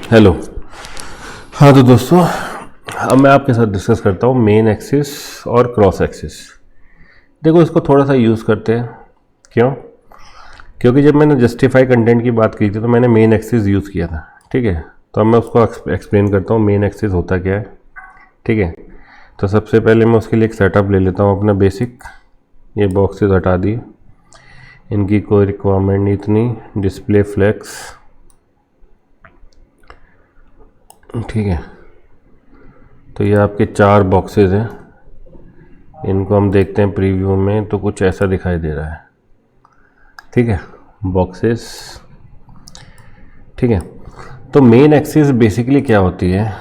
Hello. हाँ तो दोस्तों, अब मैं आपके साथ डिस्कस करता हूँ मेन एक्सिस और क्रॉस एक्सिस। देखो, इसको थोड़ा सा यूज़ करते हैं। क्यों? क्योंकि जब मैंने जस्टिफाई कंटेंट की बात की थी तो मैंने मेन एक्सिस यूज़ किया था। ठीक है, तो अब मैं उसको एक्सप्लेन करता हूँ मेन एक्सिस होता क्या है। ठीक है, तो सबसे पहले मैं उसके लिए एक सेटअप ले लेता हूँ अपना बेसिक। ये बॉक्सेस हटा दिए, इनकी कोई रिक्वायरमेंट नहीं इतनी। डिस्प्ले फ्लेक्स, ठीक है। तो ये आपके 4 बॉक्सेस हैं, इनको हम देखते हैं प्रीव्यू में तो कुछ ऐसा दिखाई दे रहा है। ठीक है, बॉक्सेस। ठीक है, तो मेन एक्सिस बेसिकली क्या होती है?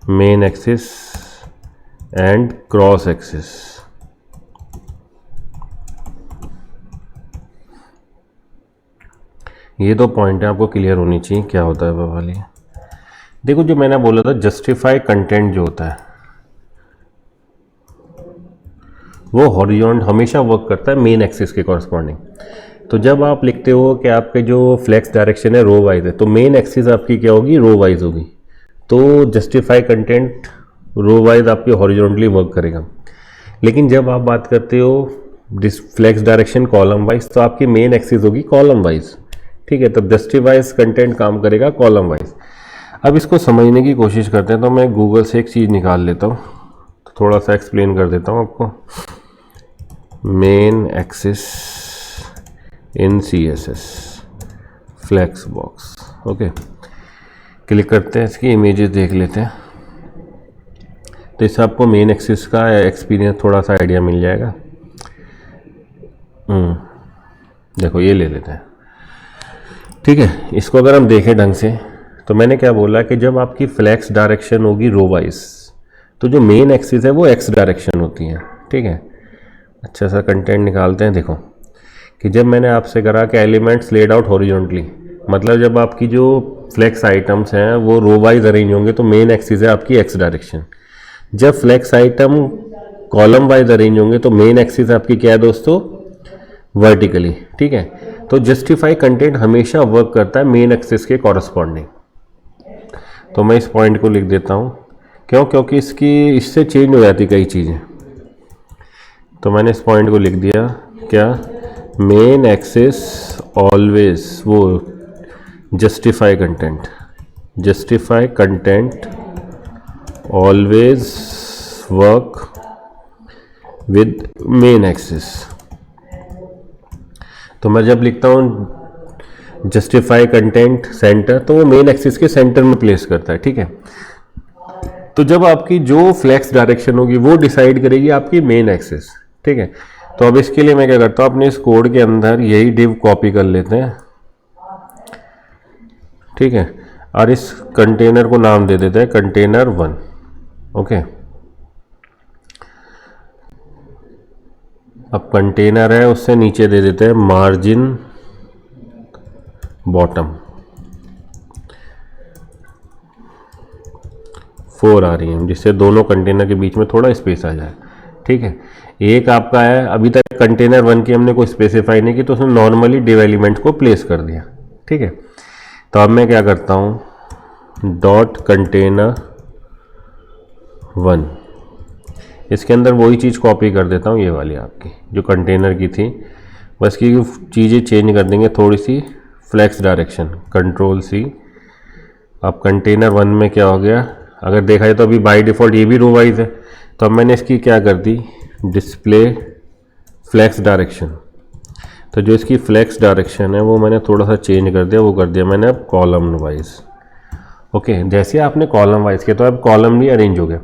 Main axis and cross axis. ये दो पॉइंट है, आपको क्लियर होनी चाहिए क्या होता है वो वाली। देखो, जो मैंने बोला था जस्टिफाई कंटेंट जो होता है वो हॉरिजॉन्टल हमेशा वर्क करता है मेन एक्सिस के कॉरस्पॉन्डिंग। तो जब आप लिखते हो कि आपके जो फ्लेक्स डायरेक्शन है रो वाइज है, तो मेन एक्सिस आपकी क्या होगी? रो वाइज होगी। तो जस्टिफाई कंटेंट रो वाइज आपके हॉरिजॉन्टली वर्क करेगा। लेकिन जब आप बात करते हो फ्लेक्स डायरेक्शन कॉलम वाइज, तो आपकी मेन एक्सिस होगी कॉलम वाइज। ठीक है, तब जस्टिफाइज कंटेंट काम करेगा कॉलम वाइज। अब इसको समझने की कोशिश करते हैं, तो मैं गूगल से एक चीज़ निकाल लेता हूँ, तो थोड़ा सा एक्सप्लेन कर देता हूँ आपको। Main axis in CSS flex box. Okay, click करते हैं, इसकी इमेजेस देख लेते हैं, तो इससे आपको मेन एक्सिस का एक्सपीरियंस थोड़ा सा आइडिया मिल जाएगा। देखो, ये ले लेते हैं। ठीक है, इसको अगर हम देखें ढंग से, तो मैंने क्या बोला कि जब आपकी फ्लेक्स डायरेक्शन होगी रो वाइज, तो जो मेन एक्सिस है वो एक्स डायरेक्शन होती है। ठीक है, अच्छा सा कंटेंट निकालते हैं। देखो कि जब मैंने आपसे करा कि एलिमेंट्स लेड आउट हॉरिजॉन्टली, मतलब जब आपकी जो फ्लेक्स आइटम्स हैं वो रो वाइज अरेंज होंगे तो मेन एक्सिस है आपकी एक्स डायरेक्शन। जब flex item column wise arrange होंगे तो मेन एक्सिस आपकी क्या है दोस्तों? वर्टिकली। ठीक है, तो जस्टिफाई कंटेंट हमेशा वर्क करता है मेन एक्सिस के कॉरस्पॉन्डिंग। तो मैं इस पॉइंट को लिख देता हूँ। क्यों? क्योंकि इससे चेंज हो जाती कई चीज़ें। तो मैंने इस पॉइंट को लिख दिया क्या? मेन एक्सिस ऑलवेज वो justify content always work with main axis. तो मैं जब लिखता हूँ जस्टिफाई कंटेंट सेंटर, तो वो मेन एक्सिस के सेंटर में प्लेस करता है। ठीक है, तो जब आपकी जो फ्लेक्स डायरेक्शन होगी वो डिसाइड करेगी आपकी मेन एक्सिस। ठीक है, तो अब इसके लिए मैं क्या करता हूँ, अपने इस कोड के अंदर यही डिव कॉपी कर लेते हैं। ठीक है, और इस कंटेनर को नाम दे देते हैं कंटेनर 1। ओके, अब कंटेनर है उससे नीचे दे देते हैं मार्जिन बॉटम 4 rem, जिससे दोनों कंटेनर के बीच में थोड़ा स्पेस आ जाए। ठीक है, एक आपका है, अभी तक कंटेनर 1 की हमने कोई स्पेसिफाई नहीं की, तो उसने नॉर्मली डिव एलिमेंट को प्लेस कर दिया। ठीक है, तो अब मैं क्या करता हूँ, डॉट कंटेनर 1, इसके अंदर वही चीज़ कॉपी कर देता हूँ, ये वाली आपकी जो कंटेनर की थी, बस की चीज़ें चेंज कर देंगे थोड़ी सी। Flex direction control C। अब कंटेनर 1 में क्या हो गया, अगर देखा जाए तो अभी बाय डिफ़ॉल्ट ये भी रो वाइज है, तो अब मैंने इसकी क्या कर दी, डिस्प्ले फ्लेक्स डायरेक्शन। तो जो इसकी फ्लेक्स डायरेक्शन है वो मैंने थोड़ा सा चेंज कर दिया, वो कर दिया मैंने अब कॉलम वाइज। ओके, जैसे आपने कॉलम वाइज किया तो अब कॉलम भी अरेंज हो गया।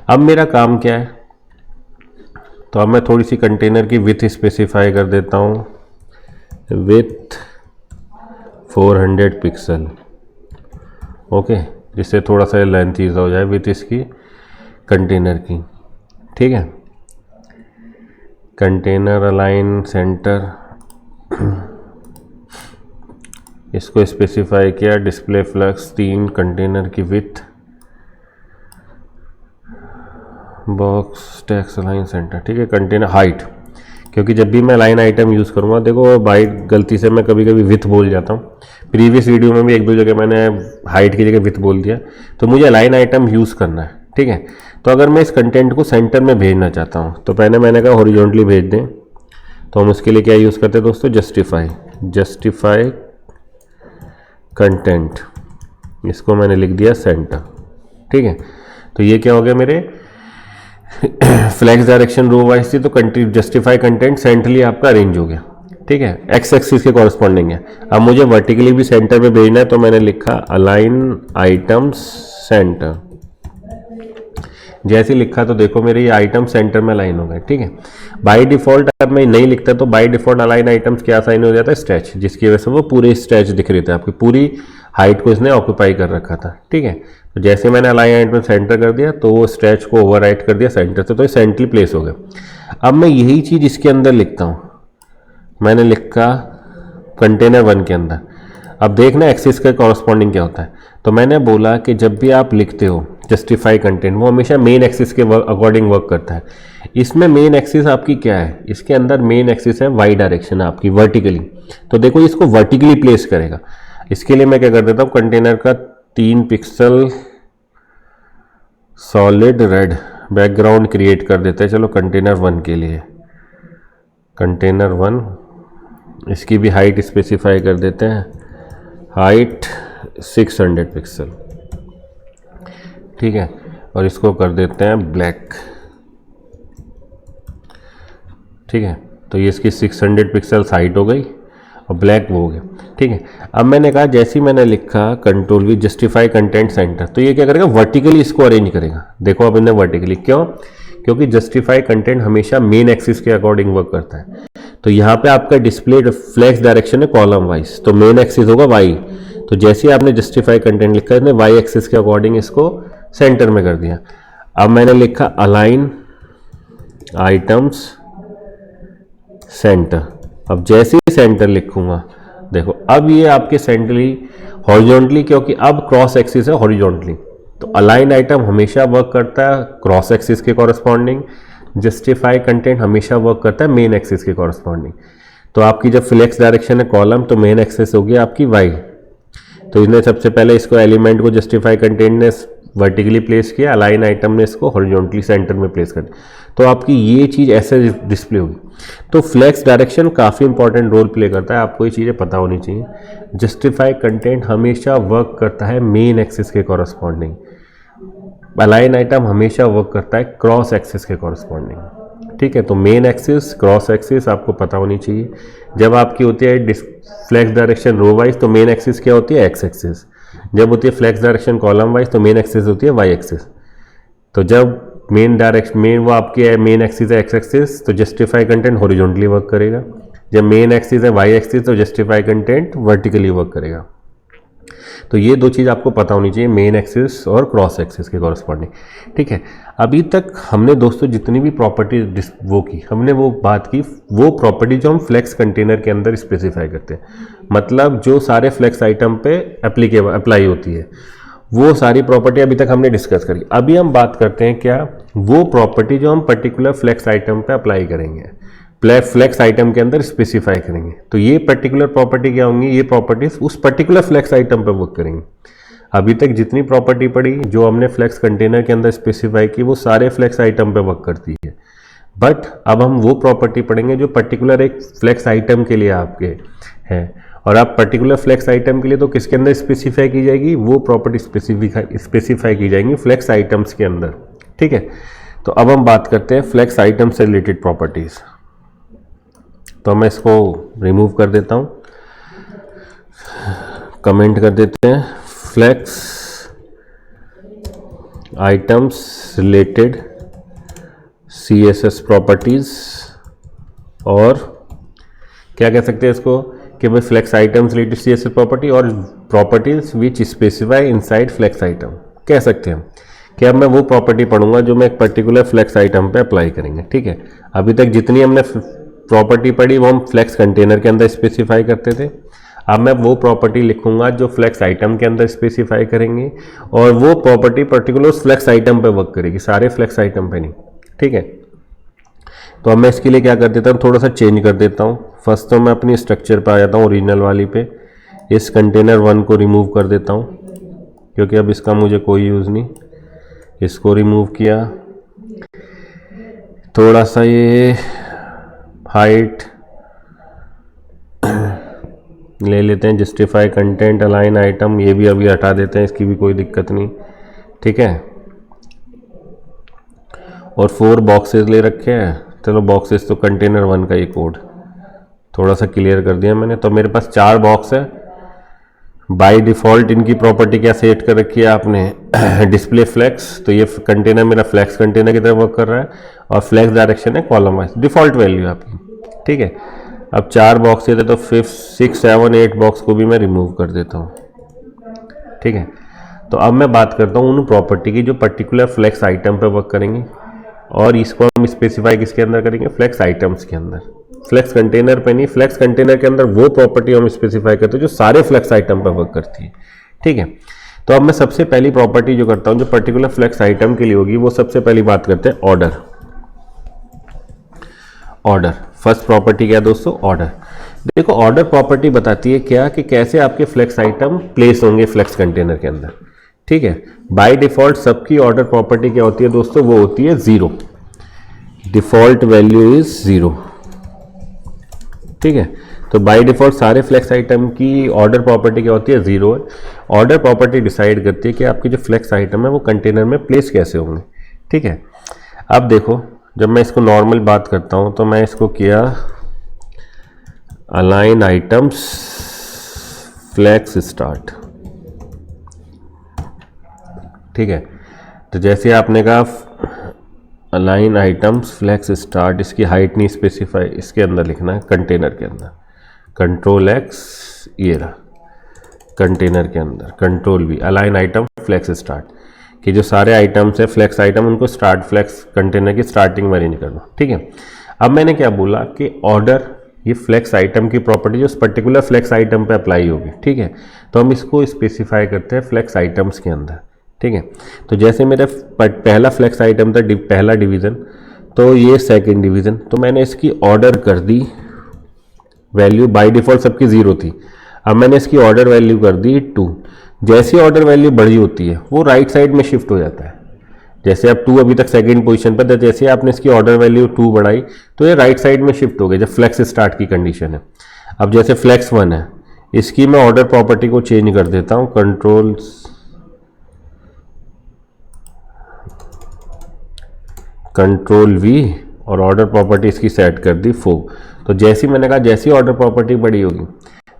अब मेरा काम क्या है, तो अब मैं थोड़ी सी कंटेनर की विथ स्पेसिफाई कर देता हूँ, विथ 400 पिक्सल। ओके, जिससे थोड़ा सा लेंथ चीज़ हो जाए विथ इसकी कंटेनर की। ठीक है, कंटेनर अलाइन सेंटर, इसको स्पेसिफाई किया, डिस्प्ले फ्लक्स 3, कंटेनर की with, box text align centre. ठीक है, कंटेनर हाइट, क्योंकि जब भी मैं लाइन आइटम यूज़ करूँगा, देखो बाई गलती से मैं कभी कभी विथ बोल जाता हूँ, प्रीवियस वीडियो में भी एक दो जगह मैंने हाइट की जगह विथ बोल दिया, तो मुझे लाइन आइटम यूज़ करना है, ठीक है। तो अगर मैं इस कंटेंट को सेंटर में भेजना चाहता हूँ तो पहले मैंने कहा हॉरिजॉन्टली भेज दें, तो हम उसके लिए क्या यूज़ करते हैं दोस्तों, जस्टिफाई कंटेंट, इसको मैंने लिख दिया सेंटर, ठीक है। तो ये क्या हो गया मेरे फ्लैक्स डायरेक्शन रो वाइज थी, तो जस्टिफाई कंटेंट सेंट्रली आपका अरेंज हो गया, ठीक है, एक्स एक्सिस के कॉरस्पॉन्डिंग है। अब मुझे वर्टिकली भी सेंटर में भेजना है, तो मैंने लिखा अलाइन आइटम्स सेंटर। जैसे लिखा तो देखो मेरे ये आइटम सेंटर में अलाइन हो गए, ठीक है। बाय डिफॉल्ट अगर मैं नहीं लिखता तो बाय डिफॉल्ट अलाइन आइटम्स क्या साइन हो जाता है, स्ट्रेच, जिसकी वजह से वो पूरे स्ट्रेच दिख रहे थे, आपकी पूरी हाइट को इसने ऑक्यूपाई कर रखा था, ठीक है। तो जैसे मैंने अलाइन आइटम सेंटर कर दिया तो वो स्ट्रेच को ओवरराइट कर दिया सेंटर से, तो ये सेंट्रली प्लेस हो गया। अब मैं यही चीज़ इसके अंदर लिखता हूँ, मैंने लिखा कंटेनर 1 के अंदर। अब देखना एक्सिस का कॉरस्पॉन्डिंग क्या होता है। तो मैंने बोला कि जब भी आप लिखते हो जस्टिफाई कंटेंट, वो हमेशा मेन एक्सिस के अकॉर्डिंग वर्क करता है। इसमें मेन एक्सिस आपकी क्या है, इसके अंदर मेन एक्सिस है वाई डायरेक्शन आपकी वर्टिकली, तो देखो इसको वर्टिकली प्लेस करेगा। इसके लिए मैं क्या कर देता हूँ, कंटेनर का 3 pixel solid red background create कर देते हैं। चलो कंटेनर 1 के लिए, कंटेनर 1 इसकी भी हाइट स्पेसिफाई कर देते हैं, हाइट 600 पिक्सल, ठीक है। और इसको कर देते हैं ब्लैक, ठीक है। तो ये इसकी 600 पिक्सल्स हाइट हो गई और ब्लैक वो हो गया, ठीक है। अब मैंने कहा जैसे ही मैंने लिखा control we justify content centre, तो ये क्या करेगा, वर्टिकली इसको अरेंज करेगा। देखो अब इन्हें वर्टिकली, क्यों, क्योंकि जस्टिफाई कंटेंट हमेशा मेन एक्सिस के अकॉर्डिंग वर्क करता है। तो यहाँ पे आपका डिस्प्ले फ्लैक्स डायरेक्शन है कॉलम वाइज, तो मेन एक्सिस होगा वाई। तो जैसे ही आपने जस्टिफाई कंटेंट लिखा है, वाई एक्सिस के अकॉर्डिंग इसको सेंटर में कर दिया। अब मैंने लिखा अलाइन आइटम्स सेंटर। अब जैसे ही सेंटर लिखूंगा, देखो अब ये आपके सेंट्रली हॉरिजॉन्टली, क्योंकि अब क्रॉस एक्सिस है हॉरिजॉन्टली, तो अलाइन आइटम हमेशा वर्क करता है क्रॉस एक्सिस के कॉरस्पॉन्डिंग, जस्टिफाई कंटेंट हमेशा वर्क करता है मेन एक्सिस के कॉरस्पॉन्डिंग। तो आपकी जब फ्लेक्स डायरेक्शन है कॉलम, तो मेन एक्सिस होगी आपकी वाई। तो इसने सबसे पहले इसको एलिमेंट को जस्टिफाई कंटेंट ने वर्टिकली प्लेस किया, अलाइन आइटम ने इसको हॉरिजॉन्टली सेंटर में प्लेस कर दिया, तो आपकी ये चीज़ ऐसे डिस्प्ले होगी। तो फ्लैक्स डायरेक्शन काफ़ी इंपॉर्टेंट रोल प्ले करता है, आपको ये चीज़ें पता होनी चाहिए। जस्टिफाई कंटेंट हमेशा वर्क करता है मेन एक्सिस के कॉरस्पॉन्डिंग, अलाइन आइटम हमेशा वर्क करता है क्रॉस एक्सिस के कॉरस्पॉन्डिंग, ठीक है। तो मेन एक्सिस क्रॉस एक्सिस आपको पता होनी चाहिए। जब आपकी होती है फ्लैक्स डायरेक्शन रो वाइज, तो मेन एक्सिस क्या होती है, एक्स एक्सिस। जब होती है फ्लैक्स डायरेक्शन कॉलम वाइज, तो मेन एक्सिस होती है वाई एक्सिस। तो जब मेन वो आपकी है मेन एक्सिस है एक्स एक्सिस, तो जस्टिफाई कंटेंट हॉरिजॉन्टली वर्क करेगा। जब मेन एक्सिस है वाई एक्सिस, तो जस्टिफाई कंटेंट वर्टिकली वर्क करेगा। तो ये दो चीज़ आपको पता होनी चाहिए, मेन एक्सिस और क्रॉस एक्सिस के कॉरस्पॉन्डिंग, ठीक है। अभी तक हमने दोस्तों जितनी भी प्रॉपर्टी वो की, हमने वो बात की, वो प्रॉपर्टी जो हम फ्लेक्स कंटेनर के अंदर स्पेसिफाई करते हैं, मतलब जो सारे फ्लेक्स आइटम पे अप्लाई होती है, वो सारी प्रॉपर्टी अभी तक हमने डिस्कस करी। अभी हम बात करते हैं क्या, वो प्रॉपर्टी जो हम पर्टिकुलर फ्लेक्स आइटम पे अप्लाई करेंगे, फ्लेक्स आइटम के अंदर स्पेसिफाई करेंगे। तो ये पर्टिकुलर प्रॉपर्टी क्या होंगी, ये प्रॉपर्टीज उस पर्टिकुलर फ्लेक्स आइटम पे वर्क करेंगे। अभी तक जितनी प्रॉपर्टी पड़ी जो हमने फ्लेक्स कंटेनर के अंदर स्पेसिफाई की, वो सारे फ्लेक्स आइटम पे वर्क करती है। बट अब हम वो प्रॉपर्टी पढ़ेंगे जो पर्टिकुलर एक फ्लेक्स आइटम के लिए आपके हैं, और आप पर्टिकुलर फ्लेक्स आइटम के लिए तो किसके अंदर स्पेसिफाई की जाएगी, वो प्रॉपर्टी स्पेसिफाई की जाएंगी फ्लेक्स आइटम्स के अंदर, ठीक है। तो अब हम बात करते हैं फ्लेक्स आइटम से रिलेटेड प्रॉपर्टीज। तो मैं इसको रिमूव कर देता हूँ, कमेंट कर देते हैं flex items related CSS properties, और क्या कह सकते हैं इसको कि भाई flex items related CSS property और properties which specify inside flex item कह सकते हैं कि अब मैं वो प्रॉपर्टी पढ़ूंगा जो मैं एक पर्टिकुलर फ्लेक्स आइटम पे अप्लाई करेंगे, ठीक है। अभी तक जितनी हमने प्रॉपर्टी पढ़ी वो हम फ्लेक्स कंटेनर के अंदर स्पेसिफाई करते थे। अब मैं वो प्रॉपर्टी लिखूंगा जो फ्लेक्स आइटम के अंदर स्पेसिफाई करेंगे, और वो प्रॉपर्टी पर्टिकुलर फ्लेक्स आइटम पे वर्क करेगी, सारे फ्लेक्स आइटम पे नहीं, ठीक है। तो अब मैं इसके लिए क्या कर देता हूँ, थोड़ा सा चेंज कर देता हूँ। फर्स्ट तो मैं अपनी स्ट्रक्चर पे आ जाता हूँ ओरिजिनल वाली पे, इस कंटेनर 1 को रिमूव कर देता हूँ क्योंकि अब इसका मुझे कोई यूज़ नहीं। इसको रिमूव किया, थोड़ा सा ये हाइट ले लेते हैं, जस्टिफाई कंटेंट अलाइन आइटम, ये भी अभी हटा देते हैं, इसकी भी कोई दिक्कत नहीं, ठीक है। और 4 बॉक्सेस ले रखे हैं, चलो बॉक्सेस तो कंटेनर 1 का ये कोड थोड़ा सा क्लियर कर दिया मैंने। तो मेरे पास 4 बॉक्स है। बाय डिफ़ॉल्ट इनकी प्रॉपर्टी क्या सेट कर रखी है आपने, डिस्प्ले फ्लेक्स, तो ये कंटेनर मेरा फ्लेक्स कंटेनर की तरह वर्क कर रहा है और फ्लेक्स डायरेक्शन है कॉलम वाइज, डिफ़ॉल्ट वैल्यू आपकी, ठीक है। अब 4 बॉक्स थे तो 5, 6, 7, 8 बॉक्स को भी मैं रिमूव कर देता हूँ, ठीक है। तो अब मैं बात करता हूँ उन प्रॉपर्टी की जो पर्टिकुलर फ्लेक्स आइटम पे वर्क करेंगी, और इसको हम स्पेसिफाई किसके अंदर करेंगे, फ्लेक्स आइटम्स के अंदर, फ्लेक्स कंटेनर पे नहीं। फ्लेक्स कंटेनर के अंदर वो प्रॉपर्टी हम स्पेसिफाई करते हैं जो सारे फ्लेक्स आइटम पे वर्क करती है, ठीक है। तो अब मैं सबसे पहली प्रॉपर्टी जो करता हूँ जो पर्टिकुलर फ्लेक्स आइटम के लिए होगी, वो सबसे पहली बात करते हैं ऑर्डर। ऑर्डर फर्स्ट प्रॉपर्टी क्या है दोस्तों, ऑर्डर। देखो ऑर्डर प्रॉपर्टी बताती है क्या कि कैसे आपके फ्लेक्स आइटम प्लेस होंगे फ्लेक्स कंटेनर के अंदर, ठीक है। बाय डिफॉल्ट सबकी ऑर्डर प्रॉपर्टी क्या होती है दोस्तों, वो होती है 0, डिफॉल्ट वैल्यू इज 0, ठीक है। तो बाय डिफॉल्ट सारे फ्लेक्स आइटम की ऑर्डर प्रॉपर्टी क्या होती है, 0 है। ऑर्डर प्रॉपर्टी डिसाइड करती है कि आपके जो फ्लेक्स आइटम है वो कंटेनर में प्लेस कैसे होंगे, ठीक है। अब देखो जब मैं इसको नॉर्मल बात करता हूं तो मैं इसको किया अलाइन आइटम्स फ्लेक्स स्टार्ट, ठीक है। तो जैसे आपने कहा अलाइन आइटम्स फ्लेक्स स्टार्ट, इसकी हाइट नहीं स्पेसिफाई, इसके अंदर लिखना है कंटेनर के अंदर, कंट्रोल एक्स, ये रहा कंटेनर के अंदर, control V, align item flex start, कि जो सारे आइटम्स है फ्लेक्स आइटम उनको स्टार्ट फ्लेक्स कंटेनर की स्टार्टिंग में अरेंज करना, ठीक है। अब मैंने क्या बोला कि ऑर्डर ये फ्लेक्स आइटम की प्रॉपर्टी जो उस पर्टिकुलर फ्लेक्स आइटम पे अप्लाई होगी, ठीक है। तो हम इसको स्पेसिफाई करते हैं फ्लेक्स आइटम्स के अंदर, ठीक है। तो जैसे मेरा पहला फ्लेक्स आइटम था पहला डिवीज़न, तो ये सेकंड डिवीज़न, तो मैंने इसकी ऑर्डर कर दी वैल्यू, बाय डिफ़ॉल्ट सबकी 0 थी, अब मैंने इसकी ऑर्डर वैल्यू कर दी 2। जैसी ऑर्डर वैल्यू बड़ी होती है वो राइट साइड में शिफ्ट हो जाता है। जैसे अब 2 अभी तक सेकंड पोजीशन पर था, जैसे आपने इसकी ऑर्डर वैल्यू 2 बढ़ाई तो ये राइट साइड में शिफ्ट हो गई जब फ्लेक्स स्टार्ट की कंडीशन है। अब जैसे फ्लेक्स 1 है, इसकी मैं ऑर्डर प्रॉपर्टी को चेंज कर देता हूँ, कंट्रोल वी, और ऑर्डर प्रॉपर्टी इसकी सेट कर दी 4। तो जैसी मैंने कहा जैसी ऑर्डर प्रॉपर्टी बड़ी होगी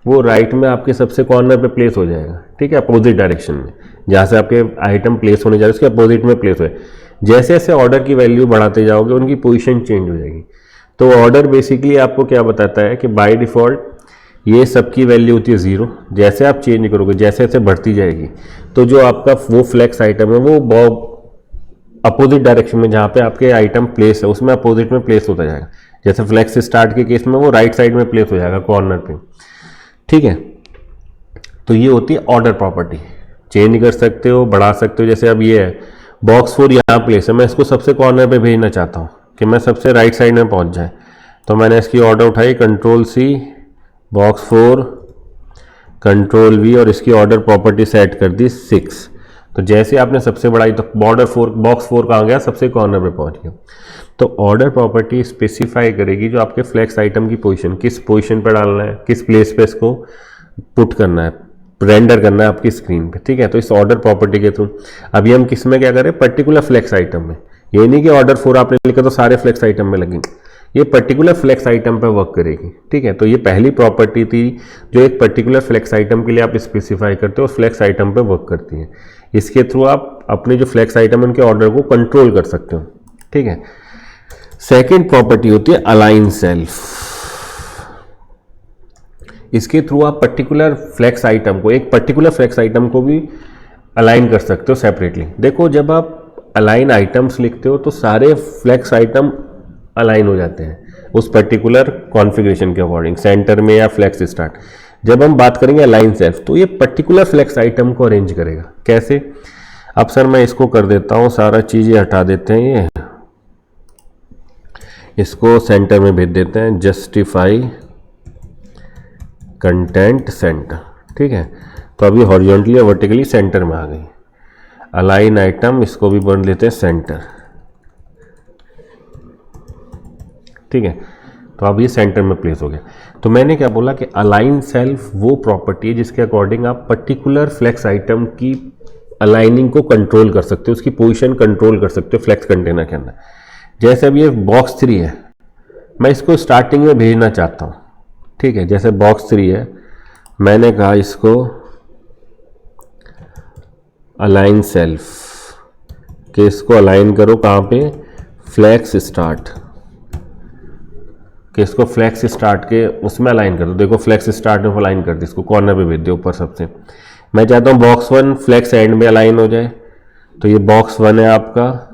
वो राइट में आपके सबसे कॉर्नर पे प्लेस हो जाएगा, ठीक है, अपोजिट डायरेक्शन में, जहाँ से आपके आइटम प्लेस होने जा रहे हैं उसके अपोजिट में प्लेस हो। जैसे जैसे ऑर्डर की वैल्यू बढ़ाते जाओगे उनकी पोजीशन चेंज हो जाएगी। तो ऑर्डर बेसिकली आपको क्या बताता है कि बाय डिफ़ॉल्ट ये सबकी वैल्यू होती है 0, जैसे आप चेंज करोगे जैसे जैसे बढ़ती जाएगी तो जो आपका वो फ्लेक्स आइटम है वो अपोजिट डायरेक्शन में जहाँ पे आपके आइटम प्लेस है उसमें अपोजिट में प्लेस होता जाएगा। जैसे फ्लेक्स स्टार्ट के केस में वो राइट साइड में प्लेस हो जाएगा कॉर्नर पे, ठीक है। तो ये होती है ऑर्डर प्रॉपर्टी, चेंज कर सकते हो, बढ़ा सकते हो। जैसे अब ये है बॉक्स 4 यहाँ प्लेस है, मैं इसको सबसे कॉर्नर पे भेजना चाहता हूँ कि मैं सबसे राइट साइड में पहुँच जाए, तो मैंने इसकी ऑर्डर उठाई control C, box 4, control V, और इसकी ऑर्डर प्रॉपर्टी सेट कर दी 6। तो जैसे आपने सबसे बढ़ाई तो बॉक्स 4 कहाँ गया, सबसे कॉर्नर पे पहुंच गया। तो ऑर्डर प्रॉपर्टी स्पेसिफाई करेगी जो आपके फ्लेक्स आइटम की पोजीशन, किस पोजीशन पे डालना है, किस प्लेस पे इसको पुट करना है, रेंडर करना है आपकी स्क्रीन पे, ठीक है। तो इस ऑर्डर प्रॉपर्टी के थ्रू अभी हम किस में क्या करें, पर्टिकुलर फ्लेक्स आइटम में। ये नहीं कि ऑर्डर 4 आपने लिखा तो सारे फ्लेक्स आइटम में लगेंगे, ये पर्टिकुलर फ्लेक्स आइटम पे वर्क करेगी, ठीक है। तो ये पहली प्रॉपर्टी थी जो एक पर्टिकुलर फ्लेक्स आइटम के लिए आप स्पेसिफाई करते हो, उस फ्लेक्स आइटम पे वर्क करती है। इसके थ्रू आप अपने जो फ्लेक्स आइटम है उनके ऑर्डर को कंट्रोल कर सकते हो, ठीक है। सेकेंड प्रॉपर्टी होती है अलाइन सेल्फ। इसके थ्रू आप पर्टिकुलर फ्लेक्स आइटम को, एक पर्टिकुलर फ्लेक्स आइटम को भी अलाइन कर सकते हो सेपरेटली। देखो जब आप अलाइन आइटम्स लिखते हो तो सारे फ्लेक्स आइटम अलाइन हो जाते हैं उस पर्टिकुलर कॉन्फ़िगरेशन के अकॉर्डिंग, सेंटर में या फ्लेक्स स्टार्ट। जब हम बात करेंगे अलाइन सेल्फ तो ये पर्टिकुलर फ्लेक्स आइटम को अरेंज करेगा। कैसे, अब सर मैं इसको कर देता हूँ, सारा चीज़ें हटा देते हैं, इसको सेंटर में भेज देते हैं, जस्टिफाई कंटेंट सेंटर। ठीक है, तो अभी हॉरिजॉन्टली और वर्टिकली सेंटर में आ गई। अलाइन आइटम, इसको भी बन लेते हैं सेंटर। ठीक है, तो अब ये सेंटर में प्लेस हो गया। तो मैंने क्या बोला कि अलाइन सेल्फ वो प्रॉपर्टी है जिसके अकॉर्डिंग आप पर्टिकुलर फ्लेक्स आइटम की अलाइनिंग को कंट्रोल कर सकते हो, उसकी पोजीशन कंट्रोल कर सकते हो फ्लेक्स कंटेनर के अंदर। जैसे अब ये बॉक्स 3 है, मैं इसको स्टार्टिंग में भेजना चाहता हूँ। ठीक है, जैसे बॉक्स 3 है, मैंने कहा इसको अलाइन सेल्फ, कि इसको अलाइन करो कहाँ पे, फ्लेक्स स्टार्ट, कि इसको फ्लेक्स स्टार्ट के उसमें अलाइन कर दो। देखो फ्लेक्स स्टार्ट में अलाइन कर दो, इसको कॉर्नर पे भेज दो ऊपर सबसे। मैं चाहता हूँ बॉक्स 1 फ्लेक्स एंड में अलाइन हो जाए, तो ये बॉक्स 1 है आपका,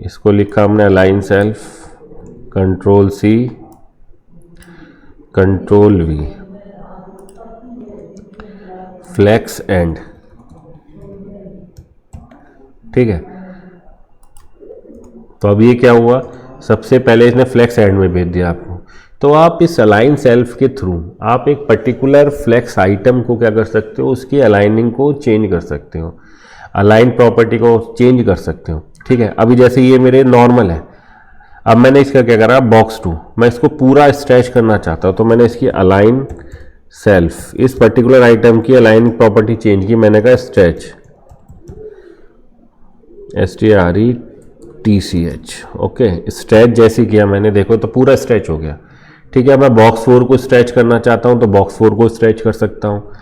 इसको लिखा हमने align self, control C control V, flex end. ठीक है, तो अब ये क्या हुआ, सबसे पहले इसने फ्लेक्स एंड में भेज दिया आपको। तो आप इस अलाइन सेल्फ के थ्रू आप एक पर्टिकुलर फ्लेक्स आइटम को क्या कर सकते हो, उसकी अलाइनिंग को चेंज कर सकते हो, अलाइन प्रॉपर्टी को चेंज कर सकते हो। ठीक है, अभी जैसे ये मेरे नॉर्मल है, अब मैंने इसका क्या करा, बॉक्स 2, मैं इसको पूरा स्ट्रेच करना चाहता हूँ, तो मैंने इसकी अलाइन सेल्फ, इस पर्टिकुलर आइटम की अलाइन प्रॉपर्टी चेंज की, मैंने कहा स्ट्रेच, STRETCH। ओके, स्ट्रेच जैसे किया मैंने, देखो तो पूरा स्ट्रेच हो गया। ठीक है, मैं बॉक्स 4 को स्ट्रेच करना चाहता हूँ तो बॉक्स 4 को स्ट्रेच कर सकता हूँ।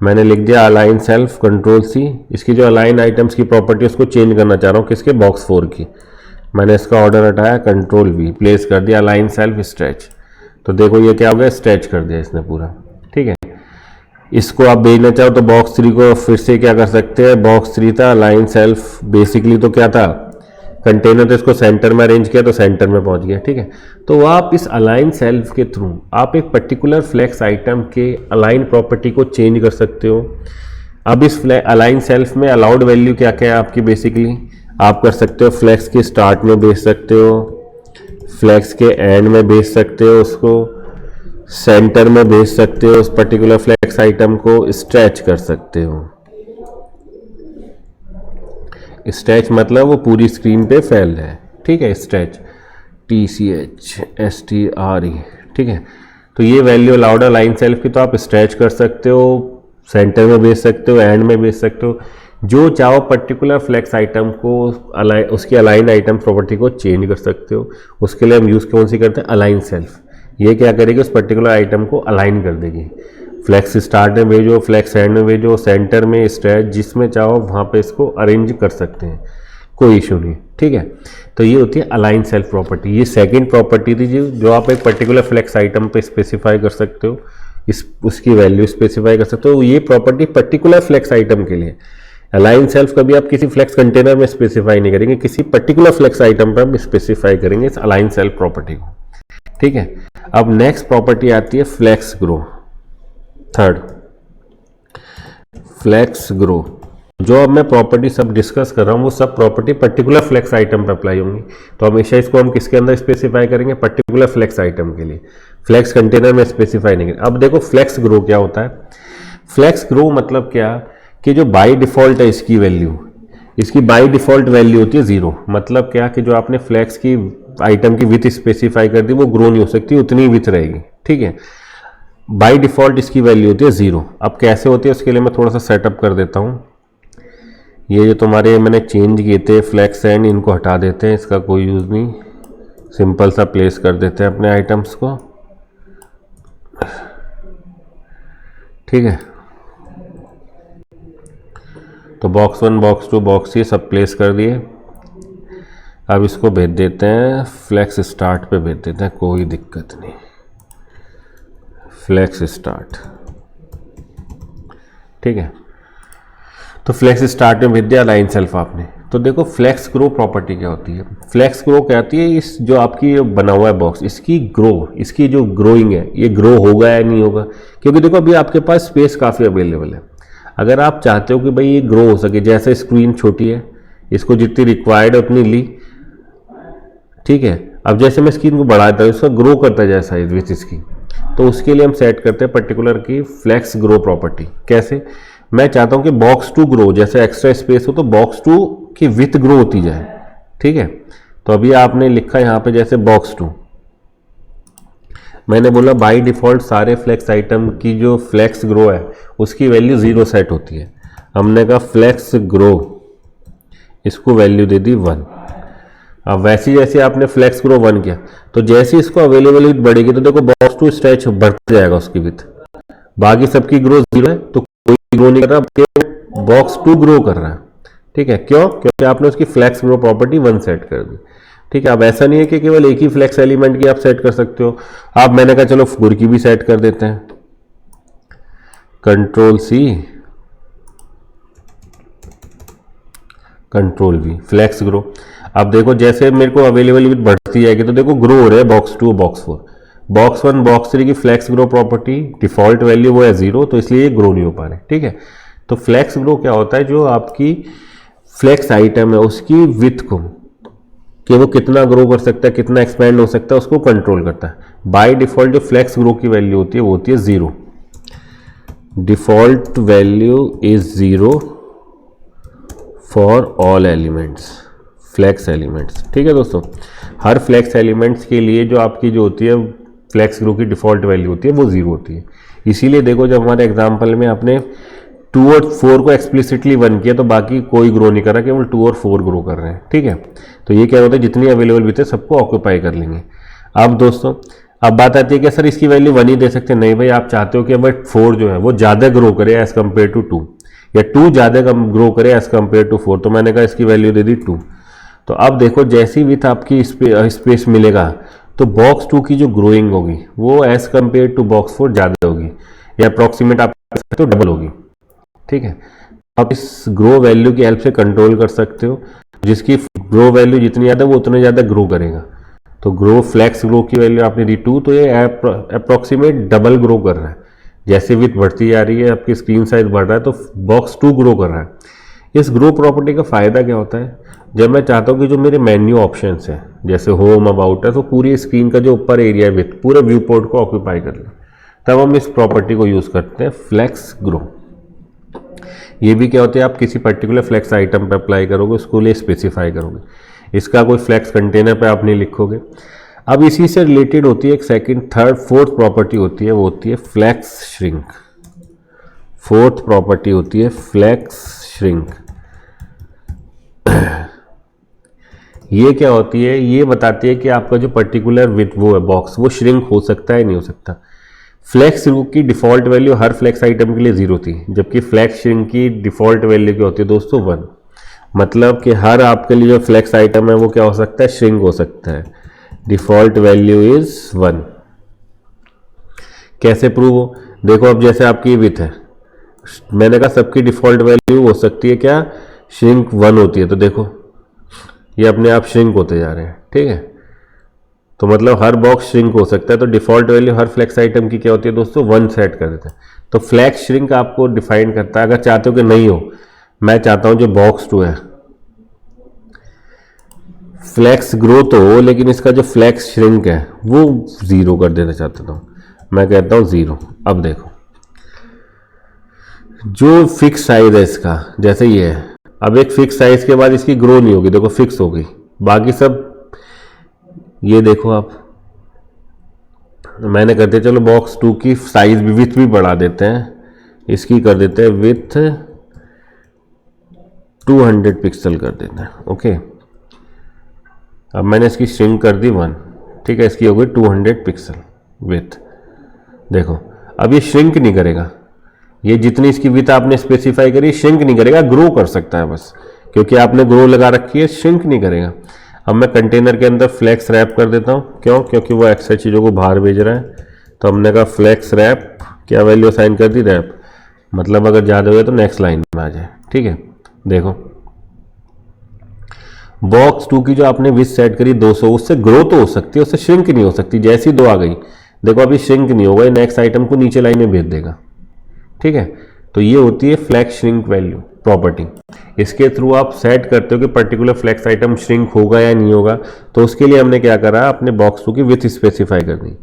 मैंने लिख दिया अलाइन सेल्फ, कंट्रोल C, इसकी जो अलाइन आइटम्स की प्रॉपर्टी उसको चेंज करना चाह रहा हूँ, किसके, बॉक्स 4 की। मैंने इसका ऑर्डर हटाया, कंट्रोल V, प्लेस कर दिया अलाइन सेल्फ स्ट्रेच। तो देखो ये क्या हो गया, स्ट्रेच कर दिया इसने पूरा। ठीक है, इसको आप भेजना चाहो तो बॉक्स 3 को फिर से क्या कर सकते हैं, बॉक्स 3 था अलाइन सेल्फ, बेसिकली तो क्या था, कंटेनर, तो इसको सेंटर में अरेंज किया तो सेंटर में पहुंच गया। ठीक है, तो आप इस अलाइन सेल्फ के थ्रू आप एक पर्टिकुलर फ्लेक्स आइटम के अलाइन प्रॉपर्टी को चेंज कर सकते हो। अब इस अलाइन सेल्फ में अलाउड वैल्यू क्या क्या है आपकी, बेसिकली आप कर सकते हो फ्लेक्स के स्टार्ट में भेज सकते हो, फ्लेक्स के एंड में भेज सकते हो, उसको सेंटर में भेज सकते हो, उस पर्टिकुलर फ्लेक्स आइटम को स्ट्रेच कर सकते हो। स्ट्रेच मतलब वो पूरी स्क्रीन पे फैल रहा है। ठीक है, स्ट्रेच TCH STRE। ठीक है, तो ये वैल्यू अलाउड है लाइन सेल्फ की, तो आप स्ट्रेच कर सकते हो, सेंटर में भेज सकते हो, एंड में भेज सकते हो, जो चाहो पर्टिकुलर फ्लेक्स आइटम को अलाइन, उसकी अलाइन आइटम प्रॉपर्टी को चेंज कर सकते हो। उसके लिए हम यूज़ कौन सी करते हैं, अलाइन सेल्फ। ये क्या करेगी, उस पर्टिकुलर आइटम को अलाइन कर देगी। फ्लेक्स स्टार्ट में भेजो, फ्लेक्स एंड में भेजो, सेंटर में, स्ट्रेच, जिसमें चाहो वहाँ पे इसको अरेंज कर सकते हैं, कोई इशू नहीं। ठीक है, तो ये होती है अलाइन सेल्फ प्रॉपर्टी। ये सेकंड प्रॉपर्टी थी जो आप एक पर्टिकुलर फ्लेक्स आइटम पे स्पेसिफाई कर सकते हो, उसकी वैल्यू स्पेसिफाई कर सकते हो। ये प्रॉपर्टी पर्टिकुलर फ्लेक्स आइटम के लिए। अलाइन सेल्फ कभी आप किसी फ्लेक्स कंटेनर में स्पेसिफाई नहीं करेंगे, किसी पर्टिकुलर फ्लेक्स आइटम पर हम स्पेसिफाई करेंगे इस अलाइन सेल्फ प्रॉपर्टी को। ठीक है, अब नेक्स्ट प्रॉपर्टी आती है flex grow. Third, flex grow. जो अब मैं प्रॉपर्टी सब डिस्कस कर रहा हूँ वो सब प्रॉपर्टी पर्टिकुलर फ्लेक्स आइटम पर अप्लाई होंगी, तो हमेशा इसको हम किसके अंदर स्पेसिफाई करेंगे, पर्टिकुलर फ्लेक्स आइटम के लिए। फ्लेक्स कंटेनर में स्पेसिफाई नहीं करेंगे। अब देखो फ्लेक्स ग्रो क्या होता है। फ्लेक्स ग्रो मतलब क्या, कि जो बाय डिफॉल्ट है इसकी वैल्यू, इसकी बाय डिफॉल्ट वैल्यू होती है 0। मतलब क्या, कि जो आपने फ्लेक्स की आइटम की विथ स्पेसिफाई कर दी वो ग्रो नहीं हो सकती, उतनी विथ रहेगी। ठीक है, बाय डिफॉल्ट इसकी वैल्यू होती है 0। अब कैसे होती है उसके लिए मैं थोड़ा सा सेटअप कर देता हूँ। ये जो तुम्हारे मैंने चेंज किए थे फ्लेक्स एंड, इनको हटा देते हैं, इसका कोई यूज़ नहीं, सिंपल सा प्लेस कर देते हैं अपने आइटम्स को। ठीक है, तो बॉक्स 1, बॉक्स 2, बॉक्स 3 सब प्लेस कर दिए। अब इसको भेज देते हैं फ्लेक्स स्टार्ट पे भेज देते हैं, कोई दिक्कत नहीं। फ्लेक्स स्टार्ट, ठीक है, तो फ्लेक्स स्टार्ट में भेज दिया लाइन सेल्फ आपने। तो देखो फ्लेक्स ग्रो प्रॉपर्टी क्या होती है। फ्लेक्स ग्रो क्या होती है, इस जो आपकी बना हुआ है बॉक्स, इसकी ग्रो, इसकी जो ग्रोइंग है, ये ग्रो होगा या नहीं होगा, क्योंकि देखो अभी आपके पास स्पेस काफ़ी अवेलेबल है। अगर आप चाहते हो कि भाई ये ग्रो हो सके, जैसे स्क्रीन छोटी है, इसको जितनी रिक्वायर्ड है उतनी ली, ठीक है। अब जैसे मैं स्क्रीन को बढ़ाता हूँ, इसका ग्रो करता जाए साइज विथ इसकी, तो उसके लिए हम सेट करते हैं पर्टिकुलर की फ्लेक्स ग्रो प्रॉपर्टी। कैसे? मैं चाहता हूँ कि बॉक्स टू ग्रो, जैसे एक्स्ट्रा स्पेस हो तो बॉक्स टू की विथ ग्रो होती जाए। ठीक है, तो अभी आपने लिखा यहाँ पे जैसे बॉक्स टू, मैंने बोला बाय डिफॉल्ट सारे फ्लेक्स आइटम की जो फ्लेक्स ग्रो है उसकी वैल्यू 0 सेट होती है। हमने कहा फ्लेक्स ग्रो, इसको वैल्यू दे दी 1। अब वैसे जैसे आपने फ्लेक्स ग्रो 1 किया तो जैसे इसको अवेलेबल विथ बढ़ेगी तो देखो बॉक्स टू स्ट्रेच बढ़ता जाएगा उसकी विथ, बाकी सबकी ग्रो 0 है तो कोई ग्रो नहीं कर रहा, बॉक्स टू ग्रो कर रहा है। ठीक है, क्यों? क्योंकि आपने उसकी फ्लेक्स ग्रो प्रॉपर्टी 1 सेट कर दी। ठीक है, अब ऐसा नहीं है कि केवल एक ही फ्लेक्स एलिमेंट की आप सेट कर सकते हो, आप, मैंने कहा चलो गुर की भी सेट कर देते हैं, control C control V, flex grow. अब देखो जैसे मेरे को अवेलेबल विथ बढ़ती जाएगी तो देखो ग्रो हो रहे हैं बॉक्स 2 बॉक्स 4, बॉक्स 1 बॉक्स 3 की flex grow property default value वो है 0, तो इसलिए ये ग्रो नहीं हो पा रहे। ठीक है, तो फ्लेक्स ग्रो क्या होता है, जो आपकी फ्लेक्स आइटम है उसकी विथ को, कि वो कितना ग्रो कर सकता है, कितना एक्सपैंड हो सकता है, उसको कंट्रोल करता है। बाय डिफॉल्ट जो फ्लेक्स ग्रो की वैल्यू होती है वो होती है 0, default value is 0 for all elements, flex elements. ठीक है दोस्तों, हर फ्लेक्स एलिमेंट्स के लिए जो आपकी जो होती है फ्लेक्स ग्रो की डिफॉल्ट वैल्यू होती है वो 0 होती है। इसीलिए देखो जब हमारे एग्जाम्पल में आपने 2 और 4 को एक्सप्लिसिटली 1 किया तो बाकी कोई ग्रो नहीं कर रहा, केवल 2 और 4 ग्रो कर रहे हैं। ठीक है, तो ये क्या होता है, जितनी अवेलेबल भी थे सबको ऑक्यूपाई कर लेंगे। अब दोस्तों अब बात आती है कि सर इसकी वैल्यू 1 ही दे सकते हैं। नहीं भाई, आप चाहते हो कि अब 4 जो है वो ज़्यादा ग्रो करे एज कम्पेयर टू 2, या 2 ज़्यादा ग्रो करे एज कम्पेयर टू 4, तो मैंने कहा इसकी वैल्यू दे दी 2। तो अब देखो जैसी विथ आपकी स्पेस मिलेगा तो बॉक्स 2 की जो ग्रोइंग होगी वो एज कम्पेयर टू बॉक्स 4 ज़्यादा होगी, या अप्रॉक्सीमेट आप कर सकते हो डबल होगी। ठीक है, आप इस ग्रो वैल्यू की हेल्प से कंट्रोल कर सकते हो, जिसकी ग्रो वैल्यू जितनी ज़्यादा वो उतने ज़्यादा ग्रो करेगा। तो ग्रो फ्लेक्स ग्रो की वैल्यू आपने दी 2, तो ये अप्रॉक्सीमेट डबल ग्रो कर रहा है। जैसे विथ बढ़ती जा रही है, आपकी स्क्रीन साइज बढ़ रहा है तो बॉक्स 2 ग्रो कर रहा है। इस ग्रो प्रॉपर्टी का फ़ायदा क्या होता है, जब मैं चाहता हूँ कि जो मेरे मेन्यू ऑप्शंस हैं जैसे होम अबाउट है, तो पूरी स्क्रीन का जो ऊपर एरिया है विथ पूरे व्यू पोर्ट को ऑक्यूपाई कर ले, तब हम इस प्रॉपर्टी को यूज़ करते हैं फ्लेक्स ग्रो। ये भी क्या होता है, आप किसी पर्टिकुलर फ्लेक्स आइटम पे अप्लाई करोगे, उसको लिए स्पेसिफाई करोगे, इसका कोई फ्लेक्स कंटेनर पे आप नहीं लिखोगे। अब इसी से रिलेटेड होती है एक सेकंड, थर्ड, फोर्थ प्रॉपर्टी होती है, वो होती है फ्लेक्स श्रिंक। फोर्थ प्रॉपर्टी होती है फ्लेक्स श्रिंक। ये क्या होती है, ये बताती है कि आपका जो पर्टिकुलर विथ वो है बॉक्स, वो श्रिंक हो सकता है नहीं हो सकता। फ्लेक्स श्रिंक की डिफॉल्ट वैल्यू हर फ्लेक्स आइटम के लिए 0 थी, जबकि फ्लेक्स श्रिंक की डिफॉल्ट वैल्यू क्या होती है दोस्तों 1। मतलब कि हर आपके लिए जो फ्लेक्स आइटम है वो क्या हो सकता है, श्रिंक हो सकता है। Default value is 1। कैसे प्रूव हो, देखो अब जैसे आपकी विथ है, मैंने कहा सबकी डिफॉल्ट वैल्यू हो सकती है क्या, श्रिंक 1 होती है, तो देखो ये अपने आप श्रिंक होते जा रहे हैं। ठीक है, तो मतलब हर बॉक्स श्रिंक हो सकता है, तो डिफॉल्ट वैल्यू हर फ्लेक्स आइटम की क्या होती है दोस्तों 1 सेट कर देते हैं। तो फ्लेक्स श्रिंक आपको डिफाइन करता है। अगर चाहते हो कि नहीं हो, मैं चाहता हूं जो बॉक्स 2 है फ्लेक्स ग्रो तो हो, लेकिन इसका जो फ्लेक्स श्रिंक है वो 0 कर देना चाहता हूं, मैं कहता हूं 0। अब देखो जो फिक्स साइज है इसका, जैसे ये है, अब एक फिक्स साइज के बाद इसकी ग्रो नहीं होगी, देखो फिक्स हो गई, बाकी सब ये देखो आप, मैंने कहते चलो बॉक्स 2 की साइज भी विथ भी बढ़ा देते हैं, इसकी कर देते हैं विथ 200 पिक्सल कर देते हैं। ओके, अब मैंने इसकी श्रिंक कर दी 1, ठीक है, इसकी हो गई 200 पिक्सल विथ। देखो अब ये श्रिंक नहीं करेगा, ये जितनी इसकी विथ आपने स्पेसिफाई करी श्रिंक नहीं करेगा, ग्रो कर सकता है बस, क्योंकि आपने ग्रो लगा रखी है, श्रिंक नहीं करेगा। अब मैं कंटेनर के अंदर फ्लेक्स रैप कर देता हूँ, क्यों, क्योंकि वो एक्स्ट्रा चीज़ों को बाहर भेज रहा है, तो हमने कहा फ्लेक्स रैप, क्या वैल्यू असाइन कर दी रैप, मतलब अगर ज़्यादा हो गया तो नेक्स्ट लाइन में आ जाए। ठीक है, देखो बॉक्स 2 की जो आपने विथ सेट करी 200, उससे ग्रो तो हो सकती है, उससे श्रिंक नहीं हो सकती। जैसी 2 आ गई, देखो अभी श्रिंक नहीं होगा, नेक्स्ट आइटम को नीचे लाइन में भेज देगा। ठीक है, तो ये होती है फ्लेक्स श्रिंक वैल्यू। प्रॉपर्टी, इसके थ्रू आप सेट करते हो कि पर्टिकुलर फ्लेक्स आइटम श्रिंक होगा या नहीं होगा। तो उसके लिए हमने क्या करा, अपने बॉक्स 2 की विथ स्पेसिफाई कर दी।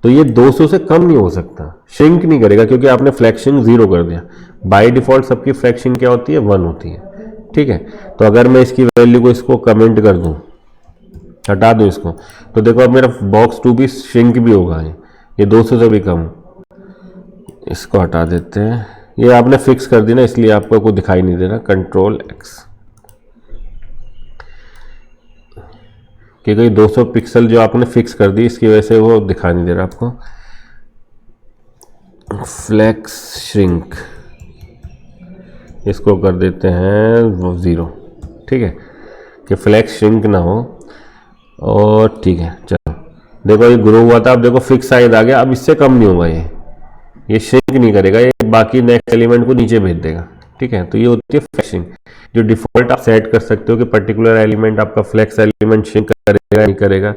तो ये 200 से कम नहीं हो सकता, श्रिंक नहीं करेगा क्योंकि आपने फ्लैक्सिंग 0 कर दिया। बाय डिफॉल्ट सबकी फ्लैक्सिंग क्या होती है, 1 होती है, ठीक है। तो अगर मैं इसकी वैल्यू को इसको कमेंट कर दूं, हटा दूं इसको, तो देखो अब मेरा बॉक्स 2 भी श्रिंक भी होगा, ये 200 से भी कम। इसको हटा देते हैं, ये आपने फिक्स कर दी ना, इसलिए आपको कोई दिखाई नहीं दे रहा। कंट्रोल एक्स, क्योंकि 200 पिक्सल जो आपने फिक्स कर दी इसकी वजह से वो दिखाई नहीं दे रहा आपको। फ्लेक्स श्रिंक, इसको कर देते हैं वो 0, ठीक है, कि फ्लेक्स श्रिंक ना हो। और ठीक है, चलो देखो ये ग्रो हुआ था, अब देखो फिक्स साइज आ गया, अब इससे कम नहीं होगा, ये श्रिंक नहीं करेगा, ये बाकी नेक्स्ट एलिमेंट को नीचे भेज देगा, ठीक है। तो ये होती है फ्लैक्सिंग, जो डिफॉल्ट आप सेट कर सकते हो कि पर्टिकुलर एलिमेंट आपका फ्लेक्स एलिमेंट श्रिंक करेगा नहीं करेगा,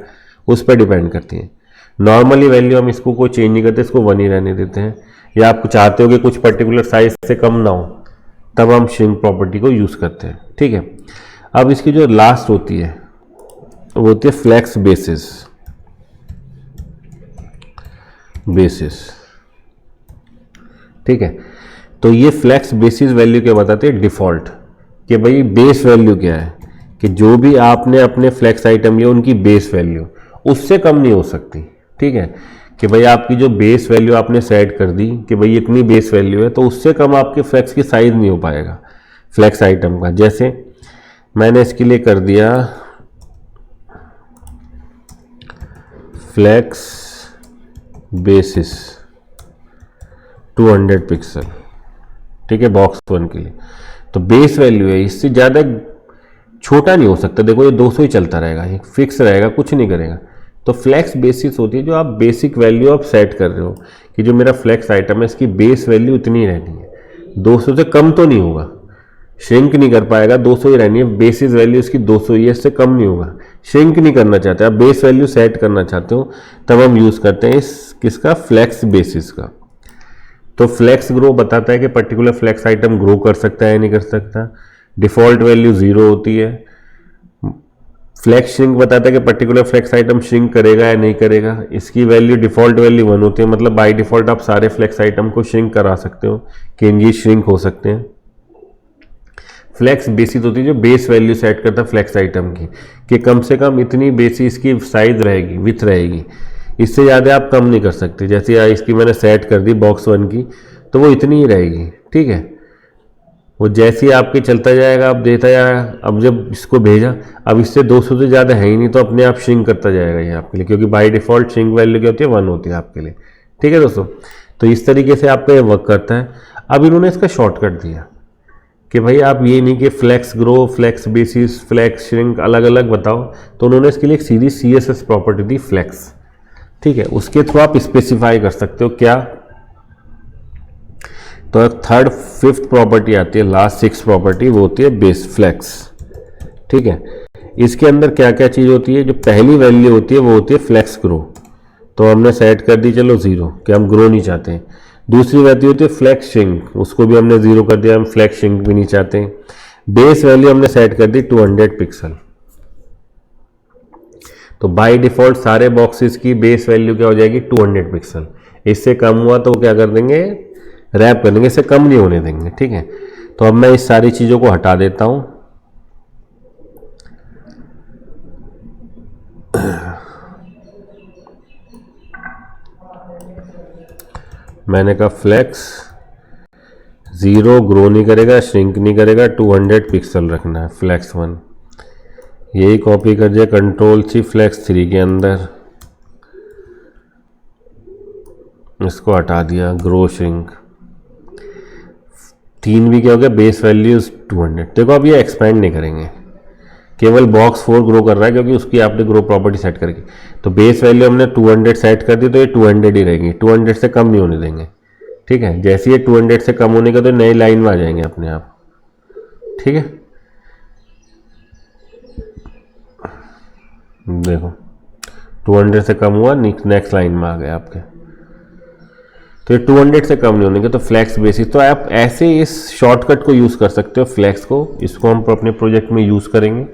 उस पर डिपेंड करती है। नॉर्मली वैल्यू हम इसको कोई चेंज नहीं करते, इसको 1 ही रहने देते हैं। या आप चाहते हो कि कुछ पर्टिकुलर साइज से कम ना हो, तब हम श्रिंक प्रॉपर्टी को यूज करते हैं, ठीक है। अब इसकी जो लास्ट होती है वो होती है फ्लेक्स बेसिस, ठीक है। तो ये फ्लेक्स बेसिस वैल्यू क्या बताते हैं, डिफॉल्ट, कि भाई बेस वैल्यू क्या है, कि जो भी आपने अपने फ्लेक्स आइटम लिया उनकी बेस वैल्यू उससे कम नहीं हो सकती, ठीक है। कि भाई आपकी जो बेस वैल्यू आपने सेट कर दी कि भाई इतनी बेस वैल्यू है, तो उससे कम आपके फ्लेक्स की साइज नहीं हो पाएगा फ्लेक्स आइटम का। जैसे मैंने इसके लिए कर दिया फ्लेक्स बेसिस 200 पिक्सल, ठीक है, बॉक्स 1 के लिए। तो बेस वैल्यू है, इससे ज़्यादा छोटा नहीं हो सकता। देखो ये 200 ही चलता रहेगा, ये फिक्स रहेगा, कुछ नहीं करेगा। तो फ्लेक्स बेसिस होती है जो आप बेसिक वैल्यू आप सेट कर रहे हो कि जो मेरा फ्लेक्स आइटम है इसकी बेस वैल्यू इतनी रहनी है, 200 से कम तो नहीं होगा, श्रिंक नहीं कर पाएगा, 200 ही रहनी है। बेसिस वैल्यू इसकी 200 ही है, इससे कम नहीं होगा। श्रिंक नहीं करना चाहते आप, बेस वैल्यू सेट करना चाहते हो, तब हम यूज़ करते हैं इस किसका, फ्लेक्स बेसिस का। तो फ्लेक्स ग्रो बताता है कि पर्टिकुलर फ्लेक्स आइटम ग्रो कर सकता है या नहीं कर सकता। डिफॉल्ट वैल्यू 0 होती है। फ्लेक्स श्रिंक बताता है कि पर्टिकुलर फ्लेक्स आइटम श्रिंक करेगा या नहीं करेगा। इसकी वैल्यू डिफॉल्ट वैल्यू 1 होती है, मतलब बाय डिफॉल्ट आप सारे फ्लेक्स आइटम को श्रिंक करा सकते हो कि ये श्रिंक हो सकते हैं। फ्लेक्स बेसिस होती है जो बेस वैल्यू सेट करता है फ्लेक्स आइटम की, कि कम से कम इतनी बेसिस की साइज रहेगी, विथ रहेगी, इससे ज़्यादा आप कम नहीं कर सकते। जैसे इसकी मैंने सेट कर दी बॉक्स 1 की, तो वो इतनी ही रहेगी, ठीक है। वो जैसे ही आपके चलता जाएगा, अब देता जाएगा। अब जब इसको भेजा, अब इससे 200 से ज़्यादा है ही नहीं, तो अपने आप श्रिंक करता जाएगा ये आपके लिए, क्योंकि बाय डिफॉल्ट श्रिंक वैल्यू क्या होती है, 1 होती है आपके लिए, ठीक है दोस्तों। तो इस तरीके से आपका ये वर्क करता है। अब इन्होंने इसका शॉर्टकट दिया कि भाई आप ये नहीं कि flex grow, flex basis, flex shrink अलग अलग बताओ, तो उन्होंने इसके लिए एक सीधी CSS प्रॉपर्टी दी, फ्लेक्स, ठीक है। उसके थ्रू आप स्पेसिफाई कर सकते हो क्या। तो एक 3rd 5th प्रॉपर्टी आती है, लास्ट 6th प्रॉपर्टी, वो होती है बेस फ्लेक्स, ठीक है। इसके अंदर क्या क्या चीज़ होती है, जो पहली वैल्यू होती है वो होती है फ्लेक्स ग्रो, तो हमने सेट कर दी चलो 0 कि हम ग्रो नहीं चाहते हैं। दूसरी वैल्यू होती है फ्लेक्स श्रिंक, उसको भी हमने 0 कर दिया, हम फ्लेक्स श्रिंक भी नहीं चाहते। बेस वैल्यू हमने सेट कर दी 200 पिक्सल। तो बाय डिफॉल्ट सारे बॉक्सेस की बेस वैल्यू क्या हो जाएगी, 200 पिक्सल। इससे कम हुआ तो क्या कर देंगे, रैप कर देंगे, इससे कम नहीं होने देंगे, ठीक है। तो अब मैं इस सारी चीज़ों को हटा देता हूं। मैंने कहा फ्लेक्स 0 ग्रो नहीं करेगा, श्रिंक नहीं करेगा, 200 पिक्सल रखना है फ्लेक्स 1। यही कॉपी कर दिया Ctrl+C फ्लेक्स 3 के अंदर, इसको हटा दिया, ग्रो श्रिंक 3 भी क्या हो गया, बेस वैल्यूज 200। देखो अब ये एक्सपेंड नहीं करेंगे, केवल बॉक्स 4 ग्रो कर रहा है क्योंकि उसकी आपने ग्रो प्रॉपर्टी सेट करके। तो बेस वैल्यू हमने 200 सेट कर दी, तो ये 200 ही रहेगी, 200 से कम नहीं होने देंगे, ठीक है। जैसे ये 200 से कम होने का तो नई लाइन में आ जाएंगे अपने आप, ठीक है। देखो 200 से कम हुआ, नेक्स्ट लाइन में आ गए आपके। तो ये 200 से कम नहीं होने तो फ्लैक्स बेसिस। तो आप ऐसे इस शॉर्टकट को यूज़ कर सकते हो फ्लैक्स को, इसको हम अपने प्रोजेक्ट में यूज़ करेंगे।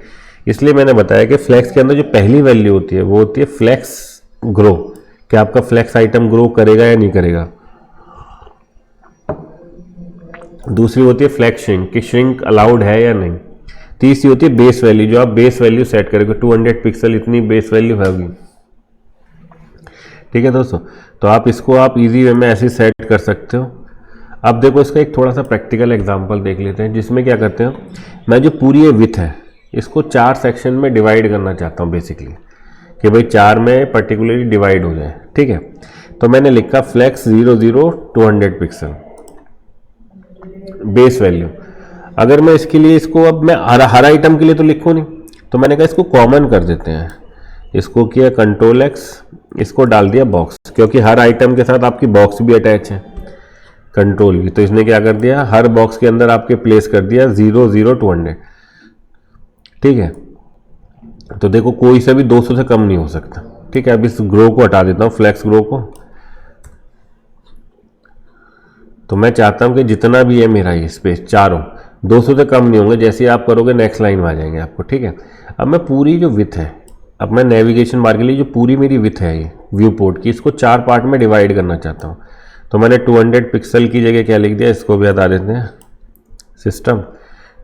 इसलिए मैंने बताया कि फ्लैक्स के अंदर जो पहली वैल्यू होती है वो होती है फ्लैक्स ग्रो, कि आपका फ्लैक्स आइटम ग्रो करेगा या नहीं करेगा। दूसरी होती है फ्लैक्स श्रिंक, कि श्रिंक अलाउड है या नहीं। तीसरी होती है बेस वैल्यू, जो आप बेस वैल्यू सेट करोगे 200 पिक्सल इतनी बेस वैल्यू होगी। ठीक है दोस्तों, तो आप इसको आप इजी वे में ऐसे सेट कर सकते हो। अब देखो इसका एक थोड़ा सा प्रैक्टिकल एग्जांपल देख लेते हैं, जिसमें क्या करते हैं, मैं जो पूरी ये विथ है इसको 4 सेक्शन में डिवाइड करना चाहता हूँ बेसिकली, कि भाई 4 में पर्टिकुलरली डिवाइड हो जाए। ठीक है, तो मैंने लिखा फ्लैक्स 00 200 पिक्सल बेस वैल्यू। अगर मैं इसके लिए इसको अब मैं हर आइटम के लिए तो लिखूँ नहीं, तो मैंने कहा इसको कॉमन कर देते हैं। इसको किया कंट्रोल X, इसको डाल दिया बॉक्स, क्योंकि हर आइटम के साथ आपकी बॉक्स भी अटैच है कंट्रोल भी। तो इसने क्या कर दिया, हर बॉक्स के अंदर आपके प्लेस कर दिया 00 200। ठीक है, तो देखो कोई सा भी 200 से कम नहीं हो सकता। ठीक है, अब इस ग्रो को हटा देता हूँ, फ्लैक्स ग्रो को। तो मैं चाहता हूँ कि जितना भी है मेरा ये स्पेस चारों 200 से कम नहीं होंगे। जैसे आप करोगे नेक्स्ट लाइन में आ जाएंगे आपको। ठीक है, अब मैं पूरी जो विथ है, अब मैं नेविगेशन बार के लिए जो पूरी मेरी विथ है ये व्यू पोर्ट की, इसको 4 पार्ट में डिवाइड करना चाहता हूँ। तो मैंने 200 पिक्सल की जगह क्या लिख दिया, इसको भी हटा देते हैं सिस्टम।